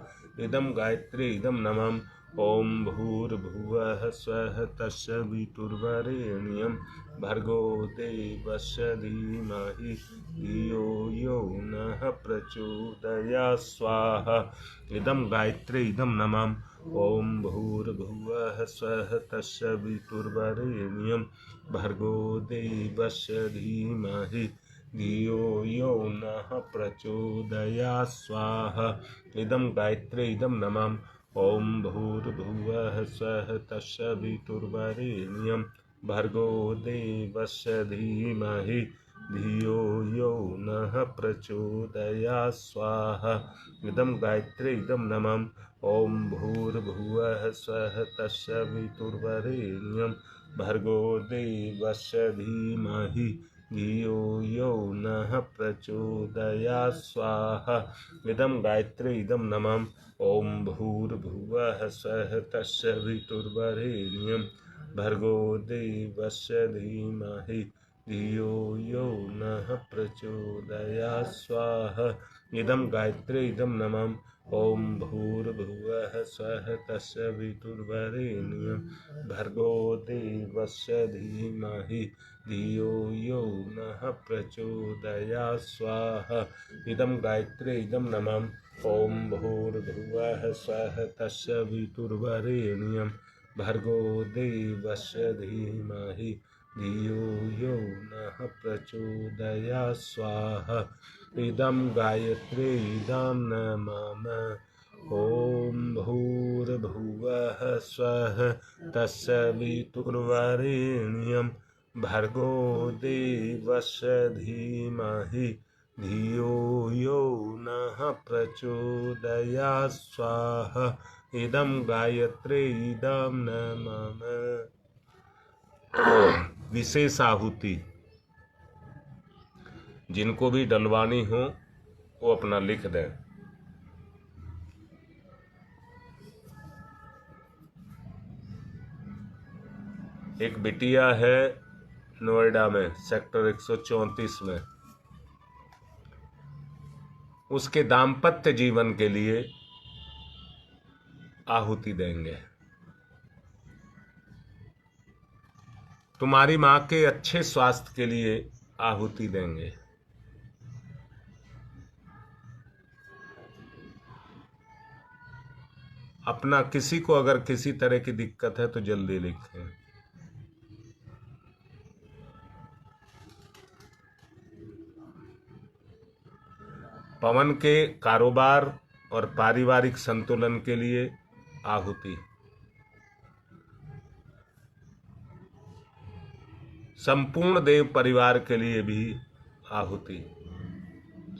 इदं गायत्रे इदं नमः। ओम भूर्भुवः स्वः तस्य वितुर्वरेण्यं भर्गो देवस्य धीमहि धियो यो नः प्रचोदयात्। स्वाहा इदं गायत्रे इदं नमः। ओम भूर्भुवः स्वः तस्य वितुर्वरेण्यं भर्गो देवस्य धीमहि धियो यो नः प्रचोदयात्। स्वाहा इदं गायत्रे इदं नमः। ओम भूर्भुवः स्वः तस्य वितुर्वरेण्यं भर्गो देवस्य धीमहि धियो यो नः प्रचोदयात्। स्वाहा इदं गायत्रे इदं नमः। ओम भूर्भुवः स्वः तस्य वितुर्वरेण्यं भर्गो देवस्य धीमहि धियो यो नः प्रचोदयात्। स्वाहा इदं गायत्रे इदं नमः। ओम भूर्भुवः स्वः तस्य वितुर्वरेण्यं भर्गो देवस्य धीमहि धियो यो नः प्रचोदयात्। स्वाहा इदं गायत्रे इदं नमः। ओम भूर्भुवः स्वः तस्य वितुर्वरेण्यं भर्गो देवस्य धीमहि धियो यो नः प्रचोदयात्। स्वाहा इदं गायत्रे इदं नमः। ओम भूर्भुवः स्वः तस्य वितुर्वरेण्यं भर्गो देवस्य धीमहि धियो यो नः प्रचोदयात्। स्वाहा इदं गायत्रे इदं नमः। ओम भूर्भुवः स्वः तस्य वितुर्वरेण्यं भर्गो देवस्य धीमहि धियो यो नः प्रचोदयात्। स्वाहा इदं गायत्रे इदं नमः। विशेष आहुति जिनको भी डलवानी हो वो अपना लिख दें। एक बिटिया है नोएडा में सेक्टर 134 में, उसके दाम्पत्य जीवन के लिए आहुति देंगे। तुम्हारी मां के अच्छे स्वास्थ्य के लिए आहुति देंगे। अपना किसी को अगर किसी तरह की दिक्कत है तो जल्दी लिखें। पवन के कारोबार और पारिवारिक संतुलन के लिए आहुति। संपूर्ण देव परिवार के लिए भी आहुति।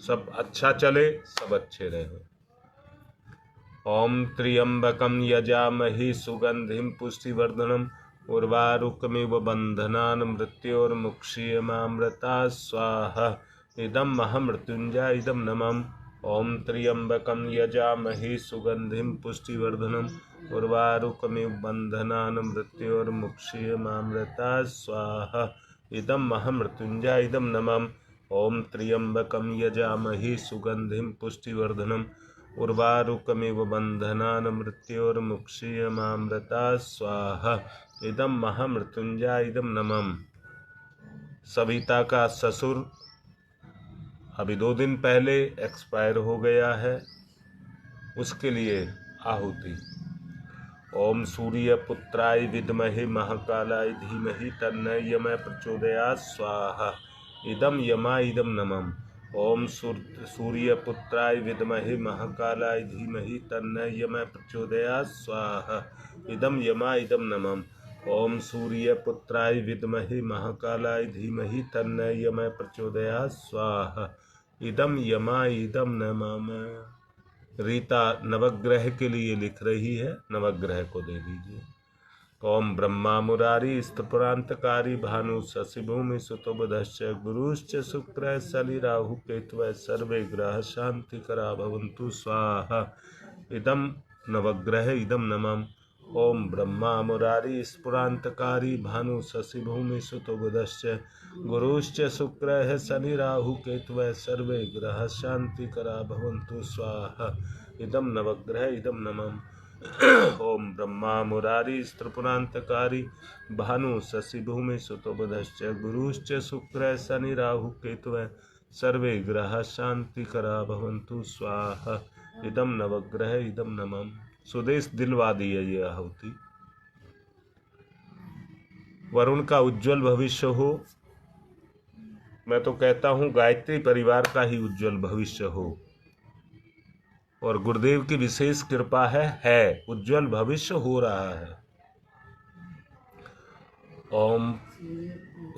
सब अच्छा चले, सब अच्छे रहे। ओम त्र्यंबकम यजामहि सुगंधिम पुष्टिवर्धनम उर्वारुकमिव बंधनान् मृत्योर्मुक्षीयमामृता स्वाहा। इदं महामृत्युंजय इदं नमः। ओम त्र्यंबकम यजामहि सुगंधिम पुष्टिवर्धनम उर्वारुकमिव बंधनान् मृत्योर्मुक्षीयमामृता स्वाहा। इदं महामृत्युंजय इदं नमः। ओम त्र्यंबकम यजामहि सुगंधिम पुष्टिवर्धनम उर्वारुकमिव बंधनान् मृत्योर्मुक्षीयमामृता स्वाहा। इदं महामृत्युंजय इदं नमः। सविता का ससुर अभी 2 दिन पहले एक्सपायर हो गया है, उसके लिए आहुति। ओम सूर्य पुत्राय विद्महे महाकालाय धीमहि तन्नो यमः प्रचोदयात् स्वाहा। इदं यमा इदं नमः। ओम सूर्य पुत्राय विद्महे महाकालाय धीमहि तन्नो यमः प्रचोदयात् स्वाहा। इदं यमा इदं नमः। ओम सूर्य पुत्राय विद्महे महाकालाय धीमहि तन्नो यमः प्रचोदयात् स्वाहा। इदं यमा इदं नमः। रीता नवग्रह के लिए लिख रही है, नवग्रह को दे दीजिए। ओम ब्रह्मा मुरारी स्तपुरांतकारी भानु शशि भूमि सुतो बुधश्च गुरुश्च शुक्र शनि राहु केतु सर्वे ग्रह शांतिकरा भवन्तु स्वाहा। इदं नवग्रह इदं नमः। ओम ब्रह्मा मुरारी स्फुरांतकारी भानु शशि भूमि सुतो बुधश्च गुरुश्च शुक्र शनि राहु केतु सर्वे ग्रह शांतिकरा भवन्तु स्वाहा। इदं नवग्रह इदं नमः। ओम ब्रह्मा मुरारी त्रिपुरांतकारी भानु शशि भूमि सुतो बुधश्च गुरुश्च शुक्र शनि राहु केतु सर्वे ग्रह शांतिकरा भवन्तु स्वाहा। इदं नवग्रह इदं नमः। सुदेश दिलवादी है ये आहुति। वरुण का उज्जवल भविष्य हो। मैं तो कहता हूं गायत्री परिवार का ही उज्जवल भविष्य हो, और गुरुदेव की विशेष कृपा है उज्जवल भविष्य हो रहा है।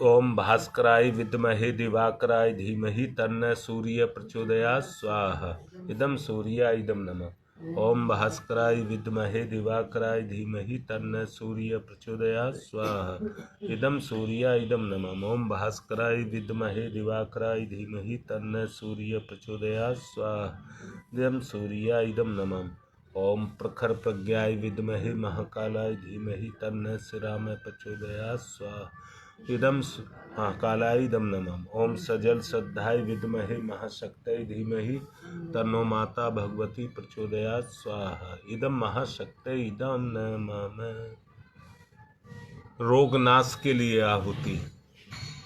ओम भास्कराय विद्महे दिवाकराय धीमहि तन्नो सूर्य प्रचोदयात् स्वाहा। इदं सूर्याय इदं नमः। ओम भास्कराय विद्महे दिवाकराय धीमहि तन्नो सूर्य प्रचोदयात् स्वाहा। इदं सूर्याय इदं नमः। ओम भास्कराय विद्महे दिवाकराय धीमहि तन्नो सूर्य प्रचोदयात् स्वाहा। इदं सूर्याय इदं नमः। ओम प्रखर प्रज्ञाय विद्महे महाकालाय धीमहि तन्नो श्रीराम प्रचोदयात् स्वाहा। इदं महाकालाय इदं नमः। ओम सजल श्रद्धाय विद्महे महाशक्तये धीमहि तन्नो माता भगवती प्रचोदयात् स्वाहा। इदं महाशक्तये इदं नमः। रोग नाश के लिए आहुति।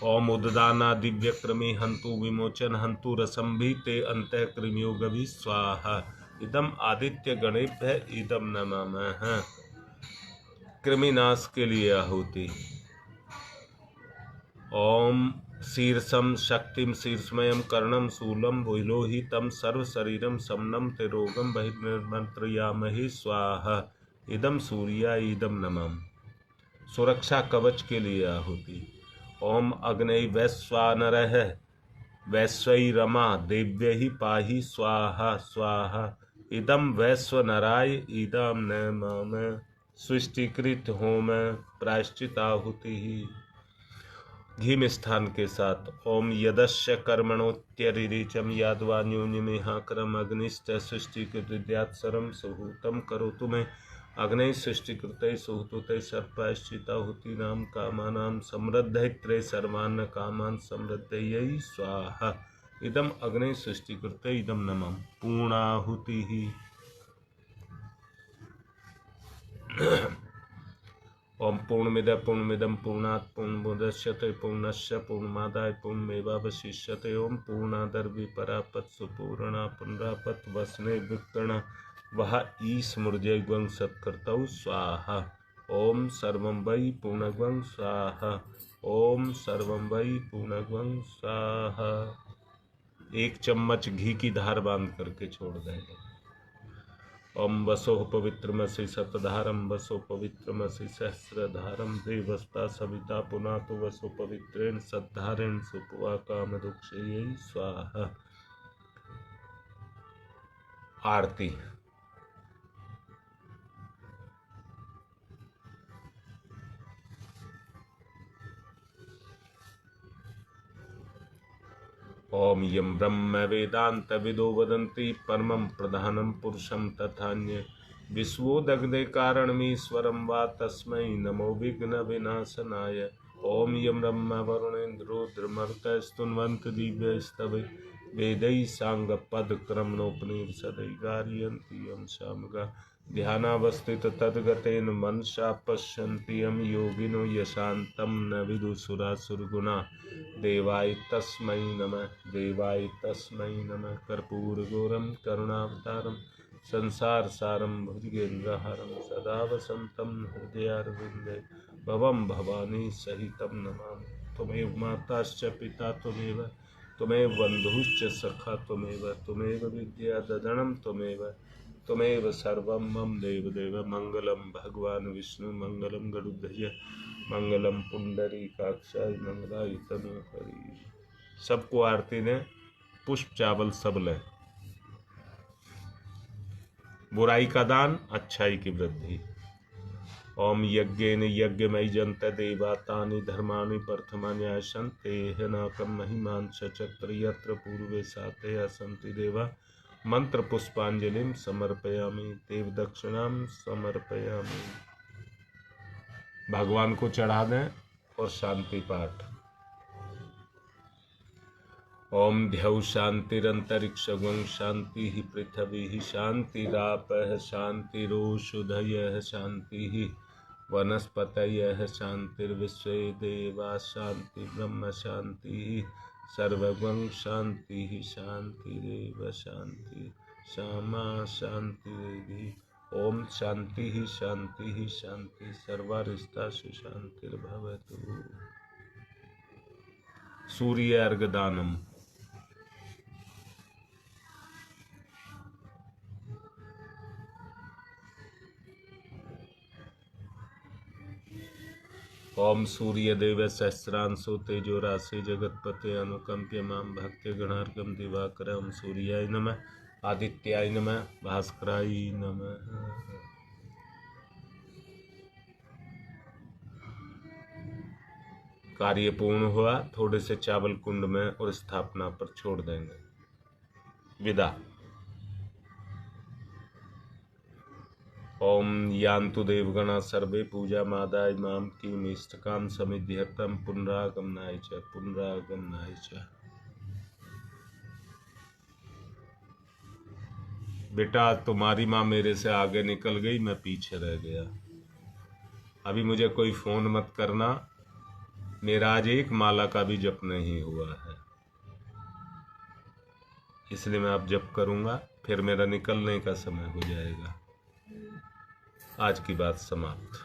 ओम उद्दाना दिव्य क्रमी हंतु विमोचन हंतु रसंभि ते अंतः कृमियोगभि स्वाहा। इदं आदित्य गणेभ्य इदं नमः। कृमिनाश के लिए आहुति। ओम शीर्षम शक्तिम शीर्षमयम कर्णम शूलम भूलोहि तम सर्व शरीरम समनम ते रोगम बहिर्मंत्रयामहि स्वाहा। इदं सूर्याय इदं नमः। सुरक्षा कवच के लिए आहुति। ओम अग्नि वैश्वानरः वैश्वैरमा देव्यहि पाहि स्वाहा स्वाहा। इदं वैश्वनराय इदं नमः। सृष्टिकृत होम प्रायश्चित आहुति। घी मिष्ठान के साथ। ओम यदस्य कर्मणोत्यरिचम यादवा न्यूनमेहाकरम अग्निश्च सृष्टिकृत्यात् सर्वं सुहूतं करोतु मे अग्नि सृष्टिकृते सुहूते सर्पश्चिताहुतीनां कामानां समृद्धैत्रे सर्वान् कामान् समृद्धयै स्वाहा। इदम अग्नि सृष्टिकृते इदम नमः पूर्णाहुतिः। ओम पूर्णमिदं पूर्णात् पूर्णमुदच्यते पूर्णस्य पूर्णमादाय पूर्णमेवावशिष्यते। ओम पूर्णादर्विपरापत्सु पूर्णा पुनरापत् वसने विकर्ण वह ईस्मृजय ग्वं सत्कर्तौ स्वाहा। ओम सर्वं वै पूर्णग्वं स्वाहा। ओम सर्वं वै पूर्णग्वं स्वाहा। 1 चम्मच घी की धार बांध करके छोड़ देंगे। ओम वसो पवित्रमसि शतधारम वसो पवित्रमसि सहस्रधारम देवस्ता सविता पुनातु वसो पवित्रेण सद्धारेण सुपवा कामदुक्षये स्वाहा। आरती। ओम यम ब्रह्म वेदांत विदो वदन्ति परमं प्रधानं पुरुषं तथान्य विश्वोदग्धे कारणमीश्वरं वा तस्मै नमो विघ्न विनाशनाय। ओम यम ब्रह्म वरुणेन्द्रो द्रुमर्तस्तुन्वन्त दिव्यस्तवे वेदैः साङ्गपदक्रमणोपनिषदै गारयन्ति यं सामगा ध्यानावस्थित तद्गतेन मनसा पश्यन्ति यं योगिनो यशान्तं न विदुषुरासुरगुणा। देवाय तस्मै नमः देवाय तस्मै नमः। कर्पूरगौरं करुणावतारं संसार सारं भुजगेन्द्रहारं सदा वसन्तं हृदयारविन्दे भवं भवानी सहितं नमामि। त्वमेव माताश्च पिता त्वमेव त्वमेव बन्धुश्च सखा त्वमेव त्वमेव विद्या ददनं त्वमेव सर्वं मम देवदेव। मंगलम भगवान विष्णु मंगलम गरुड़ध्वज मंगलम पुंडरीकाक्षाय मंगलाय तनोहरि। सबको आरती ने पुष्प चावल सब लें। बुराई का दान अच्छाई की वृद्धि। ओम यज्ञेन यज्ञमयी जंत देवा तानि धर्माणि प्रथमान्यासन् तेह नाकं महिमान् चचक्र यत्र पूर्वे साते असन्ति देवा। मंत्र पुष्पांजलिं समर्पयामि देव दक्षिणां समर्पयामि। भगवान को चढ़ा दें और शांति पाठ। ओम द्यौ शांतिरंतरिक्षगं शांति पृथ्वी शांतिरापः शांतिरोषधयः शांति वनस्पतयः शांतिर्विश्वे देवा शांति ब्रह्म शांति सर्वगं शांति शांतिरेव शांति क्षमा शांतिरेधि। ओम शांति शांति शांति सर्वारिष्टासु शांतिर्भवतु। सूर्य अर्घदानम। ओम सूर्यदेव सहस्रांशो तेजो राशि जगत्पते अनुकंप्य मां भक्ति गणार्कम दिवाकर। ओम सूर्याय नमः आदित्याय नमः भास्कराय नमः। कार्य पूर्ण हुआ। थोड़े से चावल कुंड में और स्थापना पर छोड़ देंगे। विदा। ओम यान्तु देवगणा सर्वे पूजा मादाय माम किमिष्टकाम समिध्यर्थम पुनरागमनाय च पुनरागमनाय च। बेटा तुम्हारी माँ मेरे से आगे निकल गई, मैं पीछे रह गया। अभी मुझे कोई फोन मत करना, मेरा आज एक माला का भी जप नहीं हुआ है, इसलिए मैं अब जप करूंगा, फिर मेरा निकलने का समय हो जाएगा। आज की बात समाप्त।